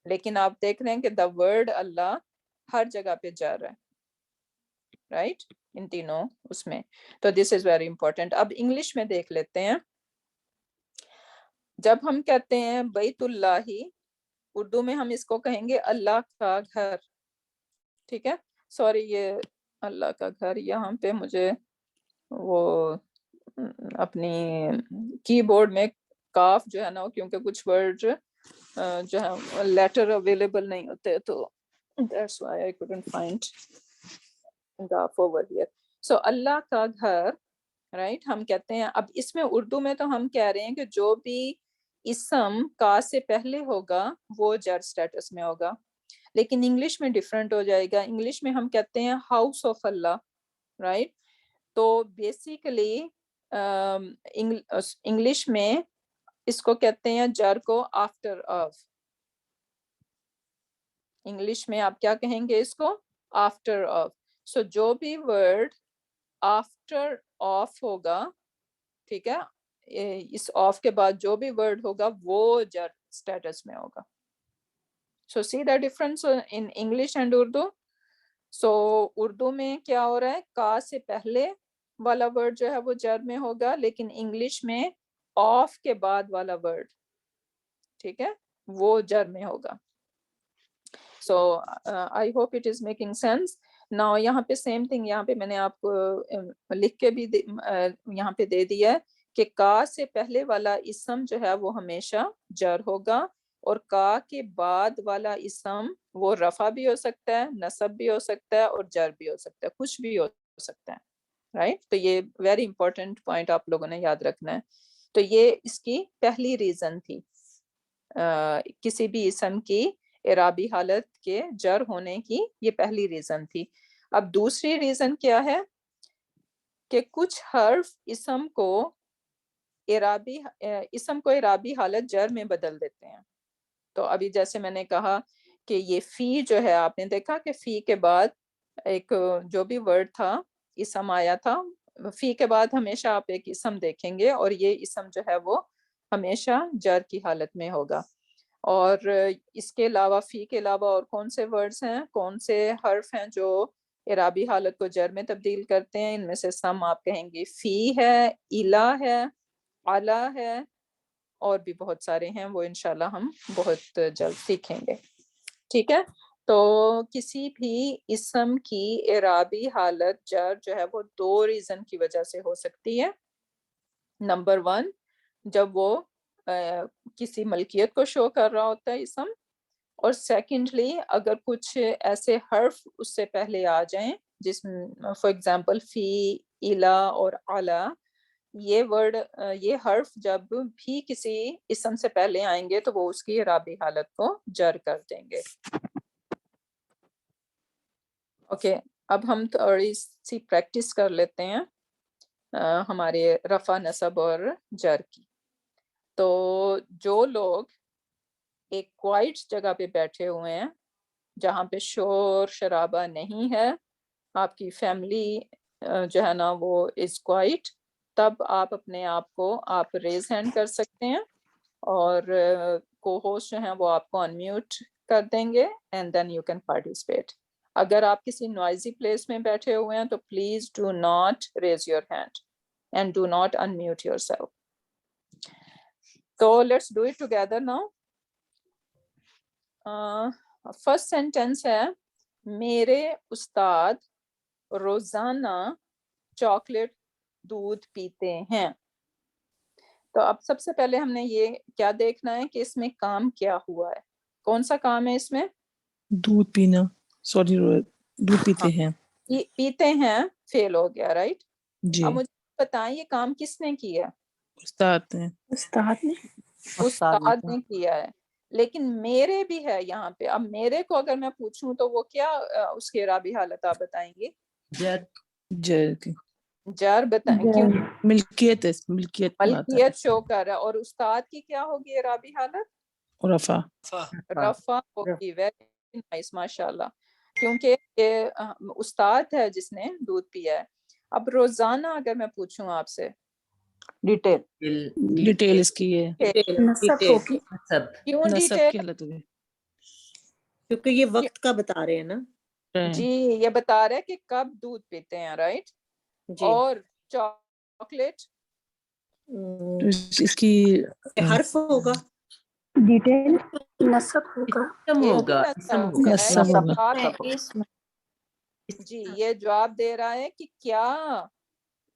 لیکن آپ دیکھ رہے ہیں کہ دا ورڈ اللہ ہر جگہ پہ جا رہا ہے، رائٹ؟ ان تینوں اس میں، تو دس از ویری امپورٹنٹ۔ اب انگلش میں دیکھ لیتے ہیں، جب ہم کہتے ہیں بیت اللہ، اردو میں ہم اس کو کہیں گے اللہ کا گھر، ٹھیک ہے؟ سوری یہ اللہ کا گھر، یہاں پہ مجھے وہ اپنی کی بورڈ میں کاف جو ہے نا، کیونکہ کچھ ورڈ جو ہے لیٹر اویلیبل نہیں ہوتے، تو that's why I couldn't find کاف over here۔ so اللہ کا گھر، رائٹ؟ ہم کہتے ہیں، اب اس میں اردو میں تو ہم کہہ رہے ہیں کہ جو بھی اسم کا سے پہلے ہوگا وہ جر سٹیٹس میں ہوگا، لیکن انگلش میں ڈیفرنٹ ہو جائے گا۔ انگلش میں ہم کہتے ہیں ہاؤس آف اللہ، رائٹ؟ تو بیسیکلی انگلش میں اس کو کہتے ہیں جر کو آفٹر آف، انگلش میں آپ کیا کہیں گے اس کو؟ After of. سو جو بھی ورڈ آفٹر آف ہوگا, ٹھیک ہے, اس آف کے بعد جو بھی ورڈ ہوگا وہ جر اسٹیٹس میں ہوگا. So see the difference in English and Urdu. So Urdu میں کیا ہو رہا ہے, کا سے پہلے والا ورڈ جو ہے وہ جر میں ہوگا, لیکن انگلش میں آف کے بعد والا ورڈ, ٹھیک ہے, وہ جر میں ہوگا. So I hope it is making sense. Now یہاں پہ سیم تھنگ, یہاں پہ میں نے آپ کو لکھ کے بھی یہاں پہ دے دیا ہے کہ کا سے پہلے والا اسم جو ہے وہ ہمیشہ جر ہوگا, اور کا کے بعد والا اسم وہ رفع بھی ہو سکتا ہے, نصب بھی ہو سکتا ہے, اور جر بھی ہو سکتا ہے, کچھ بھی ہو سکتا ہے, رائٹ. تو یہ ویری امپورٹنٹ پوائنٹ آپ لوگوں نے یاد رکھنا ہے. تو یہ اس کی پہلی ریزن تھی, کسی بھی اسم کی اعرابی حالت کے جر ہونے کی یہ پہلی ریزن تھی. اب دوسری ریزن کیا ہے کہ کچھ حرف اسم کو اعرابی حالت جر میں بدل دیتے ہیں. تو ابھی جیسے میں نے کہا کہ یہ فی جو ہے, آپ نے دیکھا کہ فی کے بعد ایک جو بھی ورڈ تھا, اسم آیا تھا, فی کے بعد ہمیشہ آپ ایک اسم دیکھیں گے, اور یہ اسم جو ہے وہ ہمیشہ جر کی حالت میں ہوگا. اور اس کے علاوہ, فی کے علاوہ اور کون سے ورڈز ہیں, کون سے حرف ہیں جو اعرابی حالت کو جر میں تبدیل کرتے ہیں؟ ان میں سے سم آپ کہیں گے فی ہے, الا ہے, علا ہے, اور بھی بہت سارے ہیں, وہ انشاءاللہ ہم بہت جلد سیکھیں گے, ٹھیک ہے. تو کسی بھی اسم کی اعرابی حالت جر جو ہے وہ دو ریزن کی وجہ سے ہو سکتی ہے. نمبر 1, جب وہ کسی ملکیت کو شو کر رہا ہوتا ہے اسم, اور سیکنڈلی اگر کچھ ایسے حرف اس سے پہلے آ جائیں, جس فار ایگزامپل فی, الا اور علا, یہ ورڈ, یہ حرف جب بھی کسی اسم سے پہلے آئیں گے تو وہ اس کی اعرابی حالت کو جر کر دیں گے. اوکے, اب ہم تھوڑی سی پریکٹس کر لیتے ہیں ہمارے رفع, نصب اور جر کی. تو جو لوگ ایک کوائٹ جگہ پہ بیٹھے ہوئے ہیں جہاں پہ شور شرابہ نہیں ہے, آپ کی فیملی جو ہے نا وہ از کوائٹ, تب آپ اپنے آپ کو آپ ریز ہینڈ کر سکتے ہیں, اور کو ہوسٹ جو ہیں وہ آپ کو انمیوٹ کر دیں گے, and then you can participate. اگر آپ کسی نوائزی پلیس میں بیٹھے ہوئے ہیں تو please do not raise your hand and do not unmute yourself. تو let's do it together now. First sentence ہے, میرے استاد روزانہ چاکلیٹ دودھ پیتے ہیں. تو اب سب سے پہلے ہم نے یہ کیا دیکھنا ہے کہ اس میں کام کیا ہوا ہے, کون سا کام ہے اس میں؟ دودھ پینا, سوری دودھ پیتے ہیں. پیتے ہیں فیل ہو گیا, رائٹ. جی, اب مجھے بتائیں یہ کام کس نے کیا؟ استاد نے. استاد نے کیا ہے, لیکن میرے بھی ہے یہاں پہ. اب میرے کو اگر میں پوچھوں تو وہ کیا اس کی اعرابی حالت آپ بتائیں گے؟ جر بتائیں, کیوں؟ ملکیت ملکیت شو کر رہا ہے. اور استاد کی کیا ہوگی اعرابی حالت؟ رفع. رفع ہوگی. ویری نائس, ماشاء اللہ, کیونکہ یہ استاد ہے جس نے دودھ پیا ہے. اب روزانہ اگر میں پوچھوں آپ سے, ڈیٹیل اس کی ہے, کیوں نصب ڈیٹیل؟ کی حالت ہوگی کیونکہ یہ وقت کا بتا رہے ہیں نا. جی, یہ بتا رہے کہ کب دودھ پیتے ہیں, رائٹ. اور چاکلیٹ اس کی حرف ہوگا, ڈیٹیل نصب ہوگا. جی, یہ جواب دے رہا ہے کہ کیا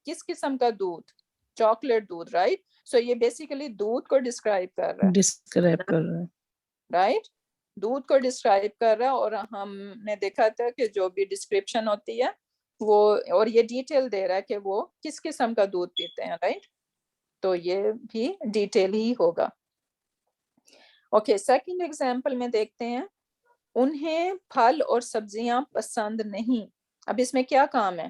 کس قسم کا دودھ, چاکلیٹ دودھ, رائٹ. سو یہ بیسیکلی دودھ کو ڈسکرائب کر رہا ہے, رائٹ, دودھ کو ڈسکرائب کر رہا ہے. اور ہم نے دیکھا تھا کہ جو بھی ڈسکرپشن ہوتی ہے وہ, اور یہ ڈیٹیل دے رہا ہے کہ وہ کس قسم کا دودھ پیتے ہیں, رائٹ. تو یہ بھی ڈیٹیل ہی ہوگا. اوکے, سیکنڈ ایگزامپل میں دیکھتے ہیں, انہیں پھل اور سبزیاں پسند نہیں. اب اس میں کیا کام ہے؟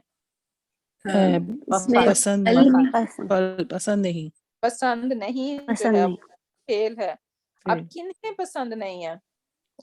پسند نہیں, پسند نہیں جو ہے فعل ہے. اب کنہیں پسند نہیں ہے؟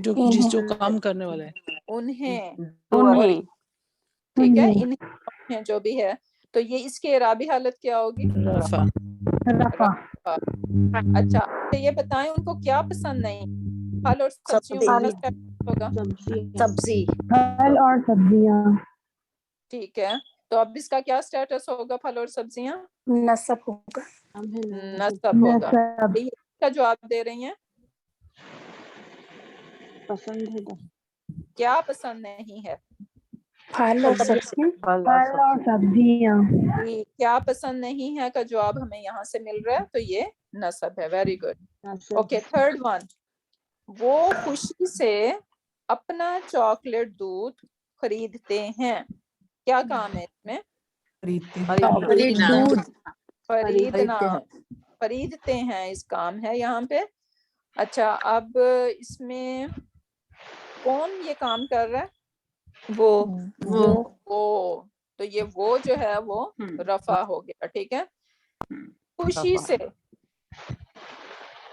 جو جس جو کام کرنے والا ہے. انہیں، انہیں ٹھیک ہے، انہیں جو بھی ہے. تو یہ اس کی اعرابی حالت کیا ہوگی؟ رفع. رفع. اچھا یہ بتائیں ان کو کیا پسند نہیں؟ پھل اور سبزیوں کا کیا status ہوگا؟ سبزی پھل اور سبزیاں. ٹھیک ہے، تو اب اس کا کیا اسٹیٹس ہوگا؟ پھل اور سبزیاں نصب ہوگا. نصب ہوگا. نصب. یہ اس کا جواب دے رہی ہیں، پسندیدہ. کیا پسند نہیں ہے؟ پھل اور سبزیاں. پھل اور سبزیاں. جی، کیا پسند نہیں ہے کا جواب ہمیں یہاں سے مل رہا ہے، تو یہ نصب ہے. Very good. Okay, third one, وہ خوشی سے اپنا چاکلیٹ دودھ خریدتے ہیں. کیا کام ہے اس میں؟ دودھ خریدنا، خریدتے ہیں، اس کام ہے یہاں پہ. اچھا اب اس میں کون یہ کام کر رہا ہے؟ وہ، تو یہ وہ جو ہے وہ رفع ہو گیا. ٹھیک ہے، خوشی سے،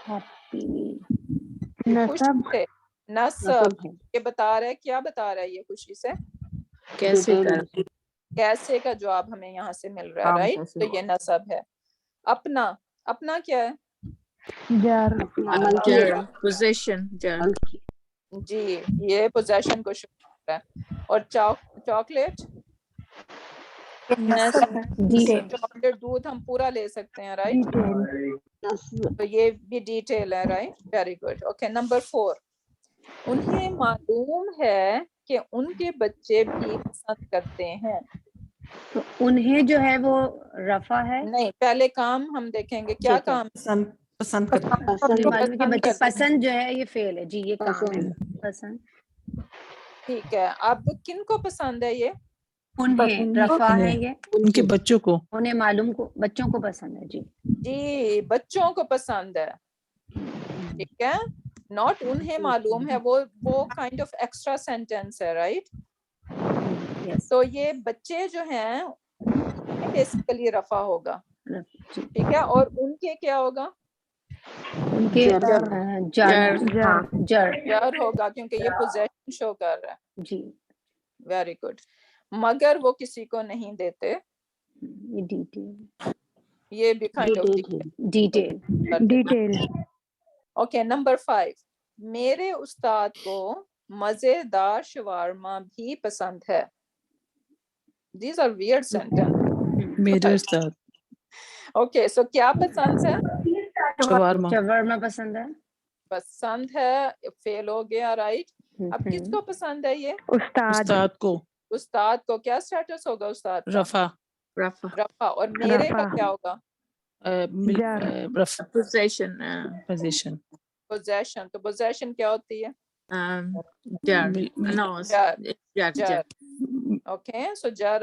خوشی نصب. سے نصب. یہ بتا رہا ہے، کیا بتا رہا ہے یہ خوشی سے؟ کیسے کیسے کا جواب ہمیں یہاں سے مل رہا ہے، رائٹ؟ تو یہ نصب ہے. اپنا، اپنا کیا ہے؟ جر. پوزیشن جی، یہ پوزیشن کو شروع کر رہا ہے. اور چاکلیٹ، نصب. ڈیٹیل. چاکلیٹ دودھ ہم پورا لے سکتے ہیں، رائٹ؟ ڈیٹیل. تو یہ بھی ڈیٹیل ہے، right? Very good. Okay, number 4، انہیں معلوم ہے کہ ان کے بچے بھی پسند کرتے ہیں. تو انہیں جو ہے وہ رفع ہے. نہیں، پہلے کام ہم دیکھیں گے کیا ٹھیک ہے. کام. پسند کرتے ہیں. مجھے معلوم ہے کہ پسند بچے کرتے ہیں. پسند جو ہے یہ فعل ہے. جی یہ کام ہے پسند. ٹھیک ہے، اب کن کو پسند ہے یہ؟ انہیں رفع ہے یہ. ان کے بچوں کو. انہیں معلوم کو بچوں کو پسند ہے. جی جی، بچوں کو پسند ہے. ٹھیک ہے، ناٹ انہیں معلوم ہے، وہ کائنڈ آف ایکسٹرا سینٹینس ہے، رائٹ؟ یس. تو یہ بچے جو ہیں بیسیکلی رفع ہوگا. ٹھیک ہے، اور ان کے کیا ہوگا؟ ان کے جر جر ہوگا، کیونکہ یہ پوزیشن شو کر رہا ہے. جی. Very good. مگر وہ کسی کو نہیں دیتے، یہ ڈیٹیل. یہ بھی kind of detail. Detail. Okay, number 5، میرے استاد کو مزیدار شوارما بھی پسند ہے. These are weird sentence. میرے استاد. اوکے، سو کیا پسند ہے؟ شوارما. شاورما پسند ہے. پسند ہے، فیل ہو گیا، رائٹ؟ اب کس کو پسند ہے یہ؟ استاد کو. استاد کو. کیا سٹیٹس ہوگا استاد کا؟ رفع. رفع. اور میرے کا کیا ہوگا؟ رفع. Position position. پوزیشن. تو پوزیشن کیا ہوتی ہے؟ جر. اوکے، سو جر،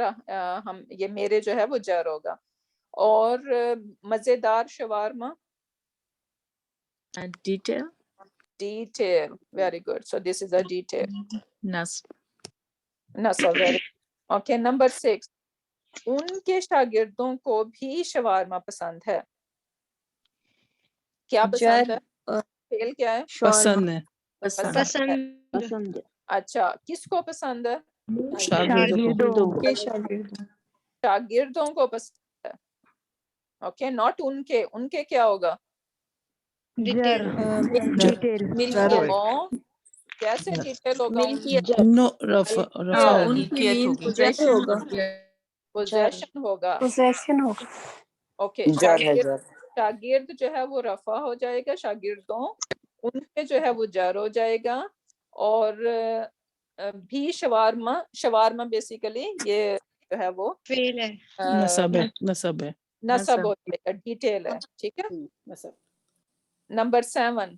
ہم یہ میرے جو ہے وہ جر ہوگا. اور مزیدار shawarma, detail. Detail. Very good. So this is a detail. نصب. نصب. ویری. اوکے، نمبر 6، ان کے شاگردوں کو بھی شوارما پسند ہے. کیا پسند ہے؟ فعل کیا ہے؟ پسند ہے. پسند ہے. اچھا، کس کو پسند ہے؟ شاگردوں کو. شاگردوں کو پسند ہے. اوکے، ناٹ ان کے. ان کے کیا ہوگا؟ ڈیٹیل. کیسے ڈیٹیل ہوگا؟ نو رفع. پوزیشن ہوگا. پوزیشن ہوگا. اوکے، شاگرد جو ہے وہ رفع ہو جائے گا، شاگردوں، ان کے جو ہے وہ جر ہو جائے گا. اور بھی شوارما بیسیکلی یہ جو ہے وہ نصب ہے. نصب ہے. نصب ہو جائے گا، ڈیٹیل ہے. ٹھیک ہے. نمبر 7،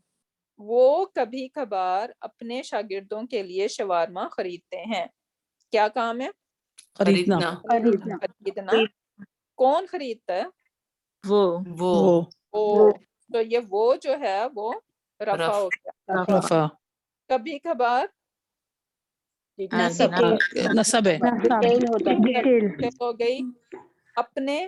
وہ کبھی کبھار اپنے شاگردوں کے لیے شوارما خریدتے ہیں. کیا کام ہے؟ خریدنا. خریدنا. کون خریدتا ہے؟ وہ. تو یہ وہ جو ہے وہ رفع ہو گیا. رفع. کبھی کبھار نصب ہے. ڈیٹیل. ہو گئی. اپنے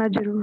Majroor.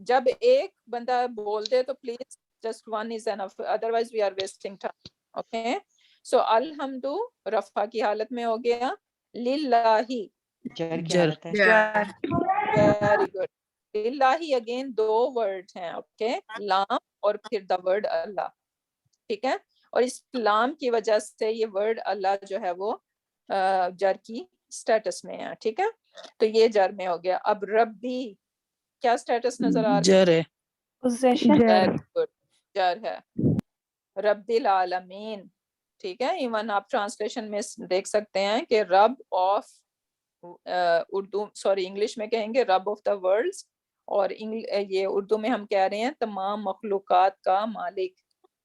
جب ایک بندہ بول دے تو please just one is enough, otherwise we are wasting time. Okay, so الحمد رفع کی حالت میں ہو گیا, للہ جر ویری گڈ. للہ اگین دو ورڈ ہیں, اوکے, لام اور پھر دا ورڈ اللہ, ٹھیک ہے, اور اس لام کی وجہ سے یہ ورڈ اللہ جو ہے وہ جر کی سٹیٹس میں ہے, ٹھیک ہے, تو یہ جر میں ہو گیا. اب ربی کیا سٹیٹس نظر آ رہا جر ہے. ہے؟ گڈ, جر ہے. رب العالمین, ٹھیک ہے. ایون آپ ٹرانسلیشن میں دیکھ سکتے ہیں کہ رب آف اردو سوری انگلش میں کہیں گے رب آف دا ورلڈز, اور یہ اردو میں ہم کہہ رہے ہیں تمام مخلوقات کا مالک,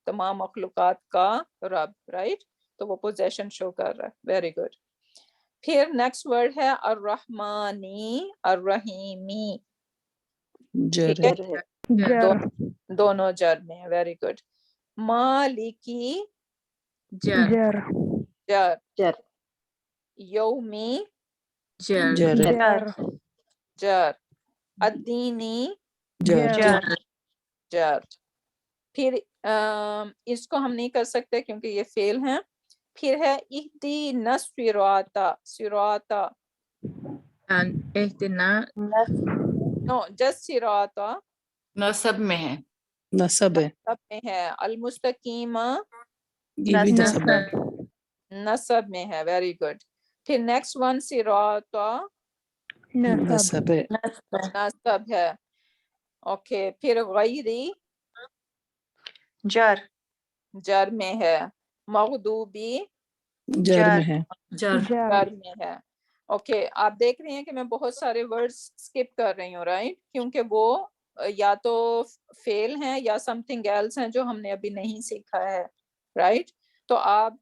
تمام مخلوقات کا رب, رائٹ. تو وہ پوزیشن شو کر رہا ہے. Very good. پھر نیکسٹ ورڈ ہے الرحمانی الرحیمی, جر ٹھیک ہے. ہے, دونوں جر میں. Very good. مالکی جر جر, یومی جر ہے. جر, الدینی جر جر. پھر اس کو ہم نہیں کر سکتے کیونکہ یہ فعل ہیں. پھر ہے اہدینا الصراط, صراط نو جسٹ صراط نصب میں ہے. نصب ہے. نصب میں ہے. المستقیم یہ بھی نصب ہے. نصب میں ہے. Very good. پھر نیکسٹ ون صراط نصب ہے. نصب ہے. اوکے. پھر غیری جر میں ہے. مغضوبی جر میں ہے. جر میں ہے. اوکے, آپ دیکھ رہے ہیں کہ میں بہت سارے ورڈز اسکپ کر رہی ہوں, رائٹ, کیونکہ وہ یا تو فیل ہیں یا سم تھنگ ایلس ہیں جو ہم نے ابھی نہیں سیکھا ہے, رائٹ. تو آپ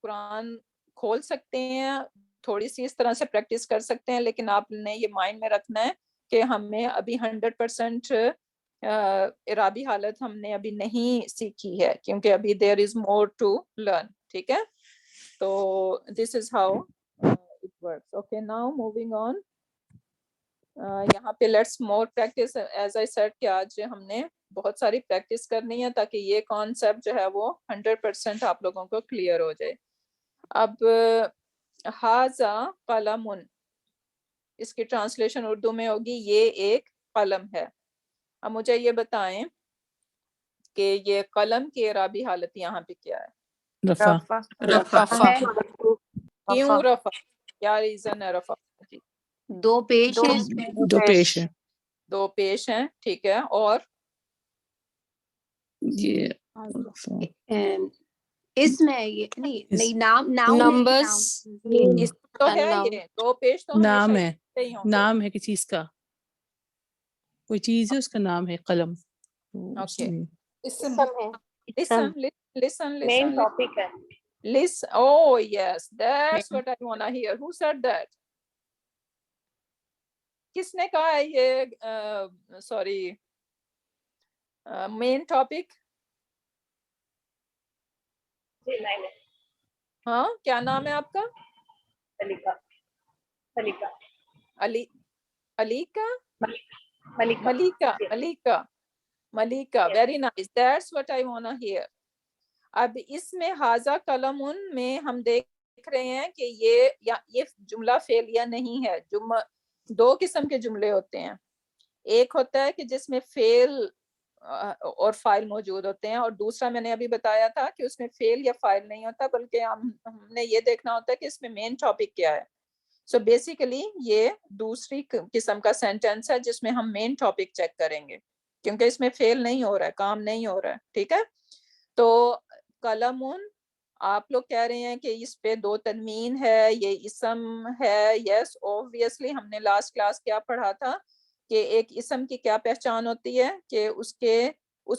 قرآن کھول سکتے ہیں, تھوڑی سی اس طرح سے پریکٹس کر سکتے ہیں, لیکن آپ نے یہ مائنڈ میں رکھنا ہے کہ ہمیں ابھی 100% اعرابی حالت ہم نے ابھی نہیں سیکھی ہے, کیونکہ ابھی there is more to learn, ٹھیک ہے. تو this is how it works. Okay, now moving on. یہاں پہ let's more practice, as I said کہ آج ہم نے بہت ساری پریکٹس کرنی ہے تاکہ یہ کانسیپٹ جو ہے وہ 100% آپ لوگوں کو کلیئر ہو جائے. اب ھذا قلم, اس کی ٹرانسلیشن اردو میں ہوگی یہ ایک قلم ہے. اب مجھے یہ بتائیں کہ یہ قلم کی اعرابی حالت یہاں پہ کیا ہے؟ رفع. کیوں رفع؟ کیا ریزن ہے رفع؟ جی دو پیش ہیں اس میں. دو پیش ہے. دو پیش ہیں, ٹھیک ہے. اور یہ اس میں یہ نہیں نام نمبرز اس تو ہے, یہ دو پیش تو نام ہمیشہ ہے. ہی ہوں گے. نام ہے کسی چیز کا, کوئی چیز ہے اس کا نام ہے قلم. اوکے. اسم ہے. مین ٹاپک ہے. Listen. Oh yes, that's what I wanna hear. Who said that? کس نے کہا ہے یہ سوری مین ٹاپک؟ ہاں, کیا نام ہے آپ کا؟ Malaika. Very nice, that's what I وانا ہیئر. اب اس میں ھذا قلم میں ہم دیکھ رہے ہیں کہ یہ جملہ فعلیہ نہیں ہے. دو قسم کے جملے ہوتے ہیں. ایک ہوتا ہے کہ جس میں فعل اور فاعل موجود ہوتے ہیں, اور دوسرا میں نے ابھی بتایا تھا کہ اس میں فعل یا فاعل نہیں ہوتا, بلکہ ہم نے یہ دیکھنا ہوتا ہے کہ اس میں مین ٹاپک کیا ہے. سو بیسیکلی یہ دوسری قسم کا سینٹینس ہے جس میں ہم مین ٹاپک چیک کریں گے, کیونکہ اس میں فعل نہیں ہو رہا ہے, کام نہیں ہو رہا ہے, ٹھیک ہے. تو قلم, آپ لوگ کہہ رہے ہیں کہ اس پہ دو تنوین ہے, یہ اسم ہے. یس اوبویسلی ہم نے لاسٹ کلاس کیا پڑھا تھا کہ ایک اسم کی کیا پہچان ہوتی ہے کہ اس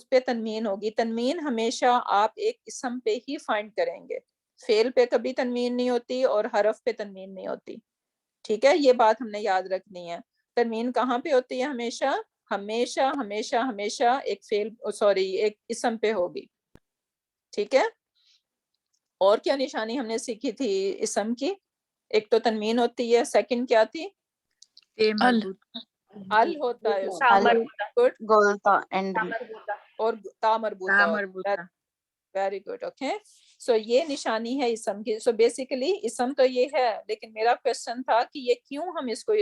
پہ تنوین ہوگی. تنوین ہمیشہ آپ ایک اسم پہ ہی فائنڈ کریں گے, فعل پہ کبھی تنوین نہیں ہوتی اور حرف پہ تنوین نہیں ہوتی, ٹھیک ہے. یہ بات ہم نے یاد رکھنی ہے. تنوین کہاں پہ ہوتی ہے؟ ہمیشہ ہمیشہ ہمیشہ ہمیشہ ایک فعل ایک اسم پہ ہوگی, ٹھیک ہے. اور کیا نشانی ہم نے سیکھی تھی اسم کی؟ ایک تو تنوین ہوتی ہے, سیکنڈ کیا تھی؟ ال ہوتا ہے اس میں گڈ گولتا اینڈ اور تا مربوطہ. Very good. اوکے سو یہ نشانی ہے اسم کی. سو بیسیکلی اسم تو یہ ہے, لیکن میرا کوشچن تھا کہ یہ کیوں ہم اس کو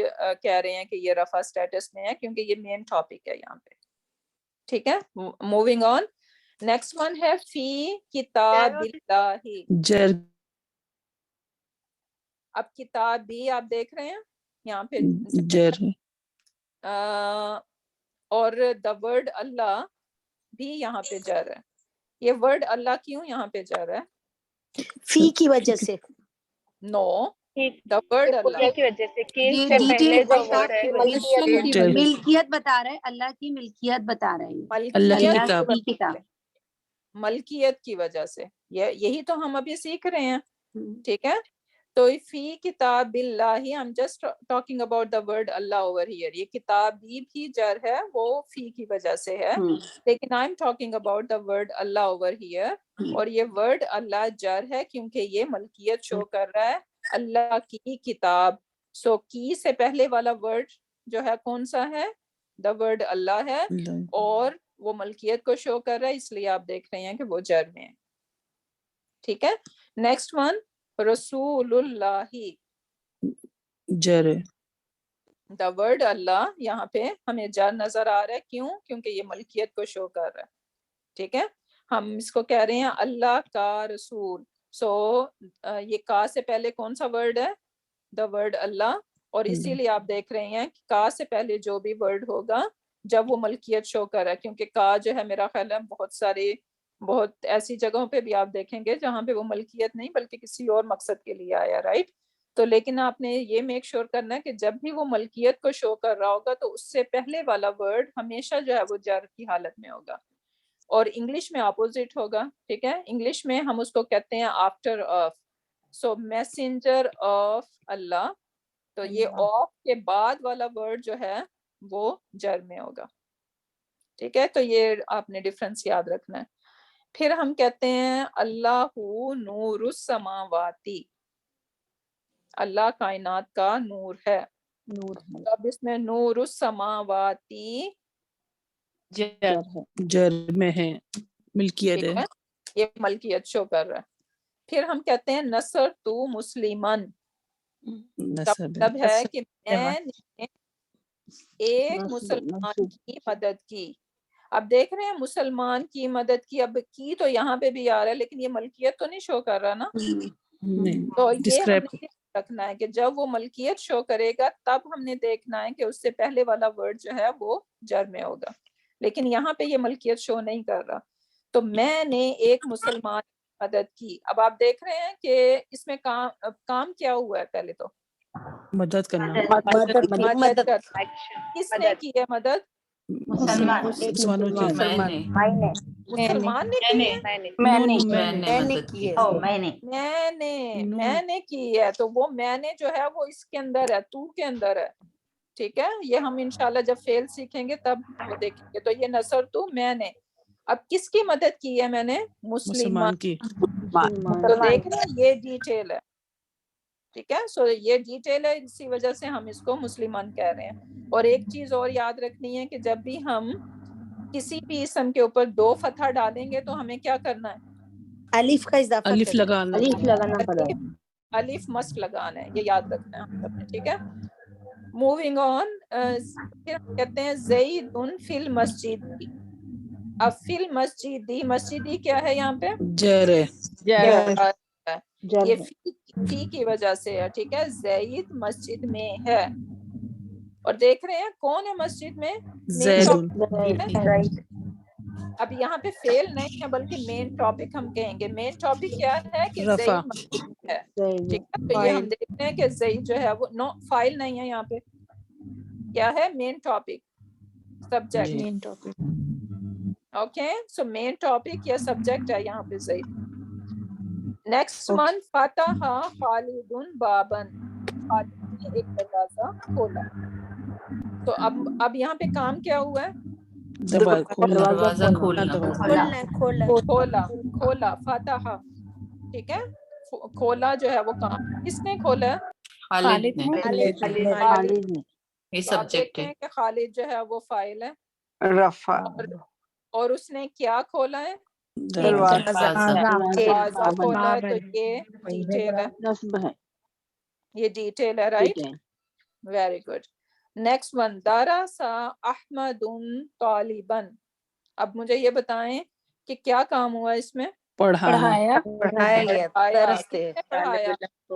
کہہ رہے ہیں کہ یہ رفع اسٹیٹس میں ہے, کیونکہ یہ مین ٹاپک ہے یہاں پہ. ٹھیک ہے, موونگ آن. نیکسٹ ون ہے فی کتاب اللہ. جر اب کتاب بھی آپ دیکھ رہے ہیں یہاں پہ جر اور دا ورڈ اللہ بھی یہاں پہ جر ہے. یہ ورڈ اللہ کیوں یہاں پہ جر ہے؟ فی کی وجہ سے. نو, دا ورڈ اللہ کی وجہ سے ملکیت بتا رہے, اللہ کی ملکیت بتا رہے ہیں, اللہ کی ملکیت کتاب. کتاب. ملکیت کی وجہ سے. یہی تو ہم ابھی سیکھ رہے ہیں. ٹھیک ہے, تو فی کتاب اللہ, I'm just talking about the word Allah over here. یہ کتاب بھی جر ہے, وہ فی کی وجہ سے ہے, لیکن I'm talking about the word Allah over here. اور یہ ورڈ اللہ جر ہے کیونکہ یہ ملکیت شو کر رہا ہے اللہ کی کتاب. سو کی سے پہلے والا ورڈ جو ہے کون سا ہے؟ دا ورڈ اللہ ہے, اور وہ ملکیت کو شو کر رہا ہے, اس لیے آپ دیکھ رہے ہیں کہ وہ جر میں ہے. ٹھیک ہے, نیکسٹ ون رسول اللہ. جر دا ورڈ اللہ یہاں پہ ہمیں جر نظر آ رہا ہے, کیوں؟ کیونکہ یہ ملکیت کو شو کر رہا ہے. ٹھیک ہے, ہم اس کو کہہ رہے ہیں اللہ کا رسول. سو یہ کا سے پہلے کون سا ورڈ ہے؟ دا ورڈ اللہ. اور اسی لیے آپ دیکھ رہے ہیں کہ کا سے پہلے جو بھی ورڈ ہوگا جب وہ ملکیت شو کر رہا ہے, کیونکہ کا جو ہے میرا خیال ہے بہت ایسی جگہوں پہ بھی آپ دیکھیں گے جہاں پہ وہ ملکیت نہیں بلکہ کسی اور مقصد کے لیے آیا, رائٹ. تو لیکن آپ نے یہ میک شور کرنا ہے کہ جب بھی وہ ملکیت کو شو کر رہا ہوگا تو اس سے پہلے والا ورڈ ہمیشہ جو ہے وہ جر کی حالت میں ہوگا. اور انگلش میں اپوزٹ ہوگا. ٹھیک ہے, انگلش میں ہم اس کو کہتے ہیں after of. So messenger of Allah, تو یہ آف کے بعد والا ورڈ جو ہے وہ جر میں ہوگا. ٹھیک ہے, تو یہ آپ نے ڈفرنس یاد رکھنا ہے. پھر ہم کہتے ہیں اللہ نور السماواتی, اللہ کائنات کا نور ہے. اب اس میں نور السماواتی جر میں ہے, ملکیت ہے, یہ ملکیت شو کر رہا ہے. پھر ہم کہتے ہیں نصر تو مسلمان, مطلب ہے کہ میں نے ایک مسلمان کی مدد کی. اب دیکھ رہے ہیں مسلمان کی مدد کی, اب کی تو یہاں پہ بھی آ رہا ہے لیکن یہ ملکیت تو نہیں شو کر رہا نا. تو یہ ہم نے رکھنا ہے کہ جب وہ ملکیت شو کرے گا تب ہم نے دیکھنا ہے کہ اس سے پہلے والا ورڈ جو ہے وہ جر میں ہوگا, لیکن یہاں پہ یہ ملکیت شو نہیں کر رہا. تو میں نے ایک مسلمان کی مدد کی. اب آپ دیکھ رہے ہیں کہ اس میں کام کیا ہوا ہے؟ پہلے تو مدد کرنا, مدد. کس نے کی ہے مدد؟ مسلمان نے کی ہے. تو وہ میں نے جو ہے وہ اس کے اندر ہے, تو کے اندر ہے. ٹھیک ہے, یہ ہم انشاءاللہ جب فعل سیکھیں گے تب وہ دیکھیں گے. تو یہ نصر تو میں نے, اب کس کی مدد کی ہے؟ میں نے مسلمان کی. تو دیکھ رہے ہیں یہ ڈیٹیل ہے. ٹھیک ہے, سو یہ ڈیٹیل ہے, اسی وجہ سے ہم اس کو مسلمان کہہ رہے ہیں. اور ایک چیز اور یاد رکھنی ہے کہ جب بھی ہم کسی بھی اسم کے اوپر 2 فتحہ ڈالیں گے تو ہمیں کیا کرنا ہے؟ الف کا اضافہ, الف لگانا پڑا, الف مسٹ لگانا ہے, یہ یاد رکھنا ہے. ٹھیک ہے, موونگ آن. پھر ہم کہتے ہیں زید فی المسجد. اب فی المسجد, مسجدی کیا ہے یہاں پہ؟ جر ہے, یہ فی کی وجہ سے ہے. ٹھیک ہے, زید مسجد میں ہے. اور دیکھ رہے ہیں کون ہے مسجد میں؟ اب یہاں پہ فعل نہیں ہے بلکہ مین ٹاپک ہم کہیں گے. مین ٹاپک کیا ہے کہ زید مسجد میں ہے. ٹھیک ہے, تو یہ ہم دیکھ رہے ہیں کہ زید جو ہے وہ نو فائل نہیں ہے, یہاں پہ کیا ہے؟ Main topic, subject. Okay, so main topic یا سبجیکٹ ہے یہاں پہ زید. نیکسٹ ون فتح خالد بابن, خالد نے ایک دروازہ کھولا. تو اب یہاں پہ کام کیا ہوا ہے؟ دروازہ کھولا فتح. ٹھیک ہے, کھولا جو ہے وہ کام کس نے کھولا ہے؟ خالد نے. یہ تو آپ سبجیکٹ دیکھتے ہے. ہیں کہ خالد جو ہے وہ فاعل ہے رفع اور اس نے کیا کھولا ہے؟ دروازہ دروازہ کھولا ہے، تو باب یہ ڈیٹیل ہے، نصب ہے یہ ڈیٹیل ہے، right? Very good. Next one, درسا احمد طالباً. اب مجھے یہ بتائیں کہ کیا کام ہوا اس میں؟ پڑھایا پڑھایا گیا پڑھایا. درس کس سے نے پڑھایا؟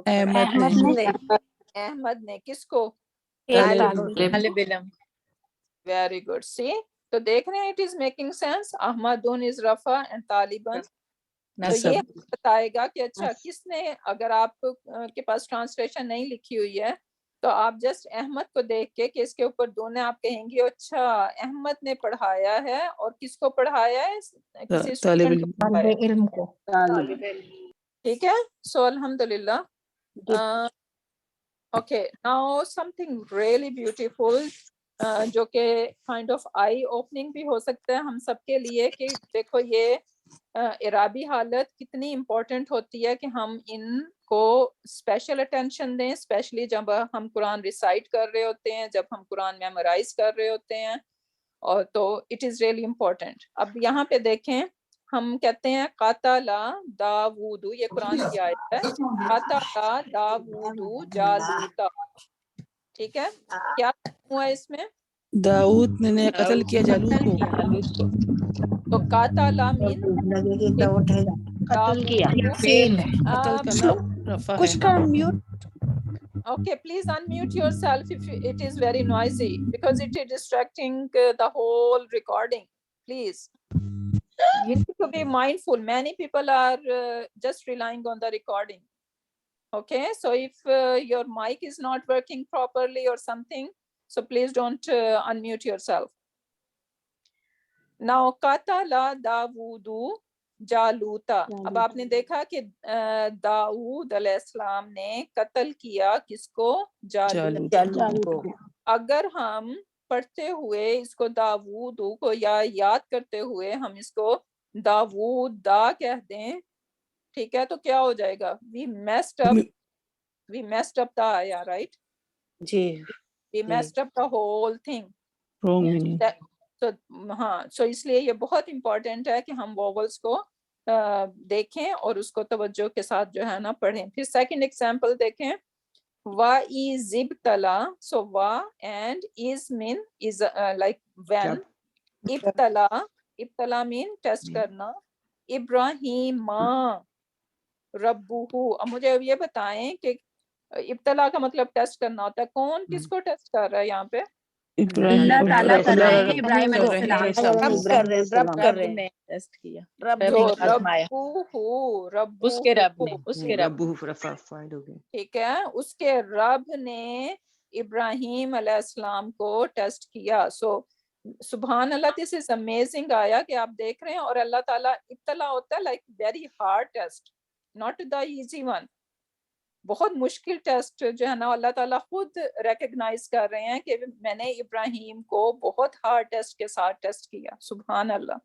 احمد نے احمد نے. کس کو؟ طالب علم. Very good. سی، تو دیکھ رہے ہیں اٹ از میکنگ سینس. احمدون از رفع اینڈ طالباً. تو یہ بتائے گا کہ اچھا کس نے، اگر آپ کے پاس ٹرانسلیشن نہیں لکھی ہوئی ہے تو آپ جسٹ احمد کو دیکھ کے کہ اس کے اوپر دونے آپ کہیں گے اچھا احمد نے پڑھایا ہے، اور کس کو پڑھایا ہے؟ کسی طالب اسٹوڈنٹ علم. کو پڑھایا ہے. علم کو. ٹھیک ہے. سو الحمدللہ. Okay, now some thing really beautiful جو کہ کائنڈ آف آئی اوپننگ بھی ہو سکتا ہے ہم سب کے لیے، کہ دیکھو یہ اعرابی حالت کتنی امپورٹنٹ ہوتی ہے کہ ہم ان کو اسپیشل اٹینشن دیں، اسپیشلی جب ہم قرآن ریسائٹ کر رہے ہوتے ہیں، جب ہم قرآن میمورائز کر رہے ہوتے ہیں، اور تو اٹ از ریئلی امپورٹنٹ. اب یہاں پہ دیکھیں، ہم کہتے ہیں قاتل داود، یہ قرآن کی آیت ہے، قاتل داود جالوتا. ٹھیک ہے، کیا ہوا اس میں؟ داؤد نے قتل کیا جالوت کو. تو قاتل مین قتل کیا قتل کا نام رفع ہے. Okay, please unmute yourself if it is very noisy because it is distracting the whole recording. Please. You need to be mindful. Many people are just relying on the recording. Okay, so if your mic is not working properly or something, so please don't unmute yourself. Now, قاتل داود جالوتا. اب آپ نے دیکھا کہ داؤد علیہ السلام نے قتل کیا کس کو؟ جالوت کو. اگر ہم پڑھتے ہوئے اس کو داود کو یا یاد کرتے ہوئے ہم اس کو داود دا کہہ دیں، ٹھیک ہے، تو کیا ہو جائے گا؟ we messed up the آیا، رائٹ؟ جی we messed up the whole thing. wrong meaning. ہاں، سو اس لیے یہ بہت امپورٹنٹ ہے کہ ہم ووولس کو دیکھیں اور اس کو توجہ کے ساتھ جو ہے نا پڑھیں. پھر سیکنڈ ایگزامپل دیکھیں، وا از ابتلا. سو وا and is mean is like وین. ابتلا، ابتلا مین ٹیسٹ کرنا. ابراہیم ربہ. اب مجھے یہ بتائیں کہ ابتلا کا مطلب ٹیسٹ کرنا ہوتا ہے، کون کس کو ٹیسٹ کر رہا ہے یہاں پہ؟ اللہ تعالیٰ کر رہے ہیں ابراہیم علیہ السلام. رب کر رہے ہیں ٹیسٹ کیا، رب نے آزمایا، اس کے رب نے. ٹھیک ہے، اس کے رب نے ابراہیم علیہ السلام کو ٹیسٹ کیا. سو سبحان اللہ، دس از امیزنگ آیا کہ آپ دیکھ رہے ہیں. اور اللہ تعالیٰ ابتلا ہوتا ہے like very hard test, not the easy one. بہت مشکل ٹیسٹ جو ہے نا اللہ تعالیٰ خود ریکگنائز کر رہے ہیں کہ میں نے ابراہیم کو بہت ہارڈ ٹیسٹ کے ساتھ ٹیسٹ کیا. سبحان اللہ.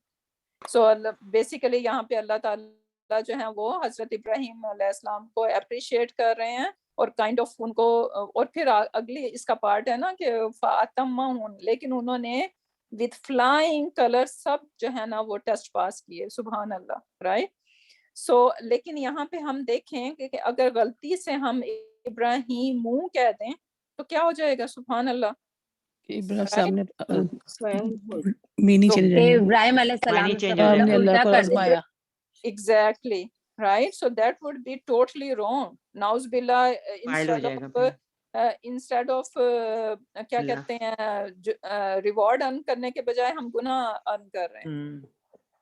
سو بیسیکلی یہاں پہ اللہ تعالیٰ جو ہیں وہ حضرت ابراہیم علیہ السلام کو اپریشیٹ کر رہے ہیں اور کائنڈ آف ان کو. اور پھر اگلی اس کا پارٹ ہے نا کہ فَأَتَمَّهُ، لیکن انہوں نے وتھ فلائنگ کلر سب جو ہے نا وہ ٹیسٹ پاس کیے. سبحان اللہ، رائٹ؟ سو لیکن یہاں پہ ہم دیکھیں کہ اگر غلطی سے ہم ابراہیم کہہ دیں تو کیا ہو جائے گا؟ سبحان اللہ. ابراہیم صاحب نے مینی چینج کہ ابراہیم علیہ السلام نے اللہ کو الٹا کر آزمایا. Exactly, right? So that would be totally wrong. Nauz billah, instead of کیا کہتے ہیں ریوارڈ ارن کرنے کے بجائے ہم گناہ ارن کر رہے ہیں،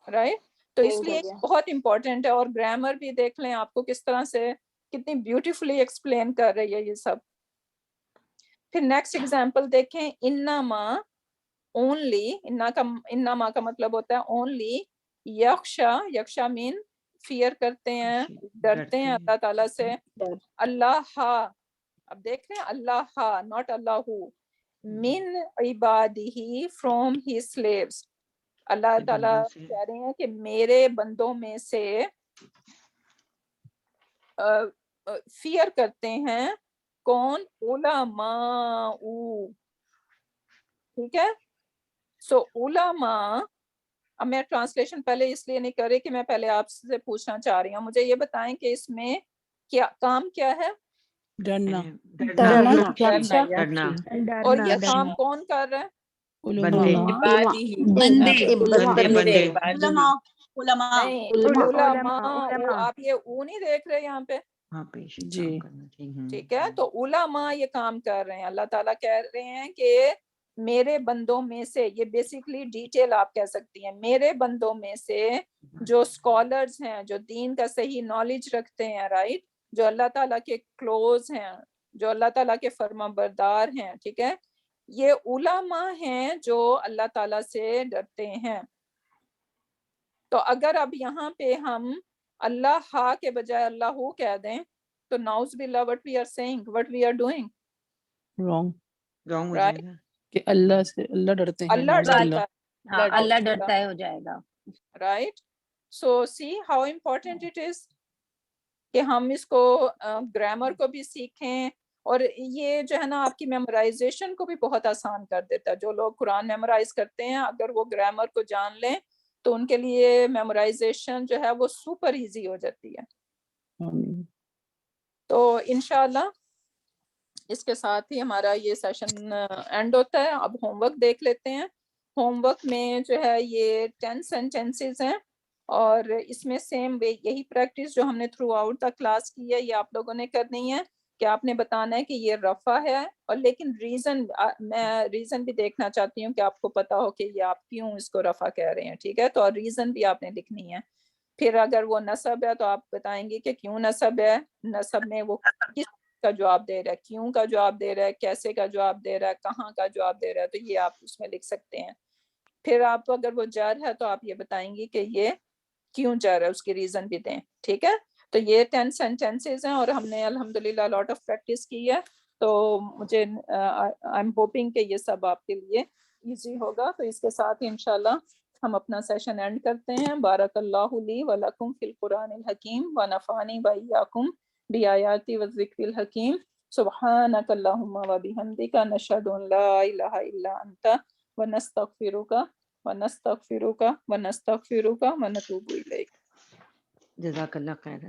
رائٹ؟ تو اس لیے بہت امپورٹنٹ ہے. اور گرامر بھی دیکھ لیں آپ کو کس طرح سے کتنی بیوٹیفلی ایکسپلین کر رہی ہے یہ سب. پھر نیکسٹ ایگزامپل دیکھیں، انما اونلی. انما کا مطلب ہوتا ہے اونلی. یخشا، یخشا مین فیئر کرتے ہیں، ڈرتے ہیں اللہ تعالیٰ سے. اللہ، اب دیکھ رہے ہیں اللہ، ناٹ اللہ. من عبادہ، فرام ہز سلیوز. اللہ تعالیٰ کہہ رہے ہیں کہ میرے بندوں میں سے فیئر کرتے ہیں کون؟ علماء. ٹھیک ہے. سو علماء، اب میں ٹرانسلیشن پہلے اس لیے نہیں کر رہی کہ میں پہلے آپ سے پوچھنا چاہ رہی ہوں، مجھے یہ بتائیں کہ اس میں کیا کام کیا ہے؟ ڈرنا. اور یہ کام کون کر رہا ہے؟ بندے نہیں، علماء. آپ یہ او نہیں دیکھ رہے یہاں پہ؟ جی ٹھیک ہے، تو علماء یہ کام کر رہے ہیں. اللہ تعالیٰ کہہ رہے ہیں کہ میرے بندوں میں سے، یہ بیسیکلی ڈیٹیل آپ کہہ سکتی ہیں، میرے بندوں میں سے جو سکولرز ہیں، جو دین کا صحیح نالج رکھتے ہیں، رائٹ، جو اللہ تعالیٰ کے کلوز ہیں، جو اللہ تعالیٰ کے فرما بردار ہیں، ٹھیک ہے، یہ علماء ہیں جو اللہ تعالیٰ سے ڈرتے ہیں. تو اگر اب یہاں پہ ہم اللہ ہا کے بجائے اللہ ہو کہہ دیں تو نعوذ باللہ what we are saying, what we are doing, wrong who right? جائے گا کہ اللہ سے اللہ ڈرتے ہیں. اللہ نعوذ ڈرتا باللہ. ہے، اللہ ڈرتا ہے ہو جائے گا. Right. So see how important it is کہ ہم اس کو گرامر کو بھی سیکھیں، اور یہ جو ہے نا آپ کی میمورائزیشن کو بھی بہت آسان کر دیتا ہے. جو لوگ قرآن میمورائز کرتے ہیں اگر وہ گرامر کو جان لیں تو ان کے لیے میمورائزیشن جو ہے وہ سپر ایزی ہو جاتی ہے. تو انشاءاللہ اس کے ساتھ ہی ہمارا یہ سیشن اینڈ ہوتا ہے. اب ہوم ورک دیکھ لیتے ہیں. ہوم ورک میں جو ہے یہ 10 سینٹینسز ہیں، اور اس میں سیم وے یہی پریکٹس جو ہم نے تھرو آؤٹ دا کلاس کی ہے یہ آپ لوگوں نے کرنی ہے کہ آپ نے بتانا ہے کہ یہ رفع ہے، اور لیکن ریزن، میں ریزن بھی دیکھنا چاہتی ہوں کہ آپ کو پتا ہو کہ یہ آپ کیوں اس کو رفع کہہ رہے ہیں. ٹھیک ہے، تو ریزن بھی آپ نے لکھنی ہے. پھر اگر وہ نصب ہے تو آپ بتائیں گے کہ کیوں نصب ہے، نصب میں وہ کس کا جواب دے رہا ہے، کیوں کا جواب دے رہا ہے، کیسے کا جواب دے رہا ہے، کہاں کا جواب دے رہا ہے، تو یہ آپ اس میں لکھ سکتے ہیں. پھر آپ اگر وہ جر ہے تو آپ یہ بتائیں گی کہ یہ کیوں جر ہے، اس کی ریزن بھی دیں. ٹھیک ہے، تو یہ 10 سینٹینسز ہیں اور ہم نے الحمدللہ لاٹ آف پریکٹس کی ہے. تو مجھے آئی ایم ہوپنگ کہ یہ سب آپ کے لیے ایزی ہوگا. تو اس کے ساتھ انشاءاللہ ہم اپنا سیشن اینڈ کرتے ہیں. بارک اللہ لی و لکم فی القرآن الحکیم و نفعنی و ایاکم بآیات والذکر الحکیم. سبحانک اللہم و بحمدک نشہد ان لا الہ الا انت ونستغفرک ونستغفرک ونستغفرک ونتوب الیک. جزاک اللہ خیر.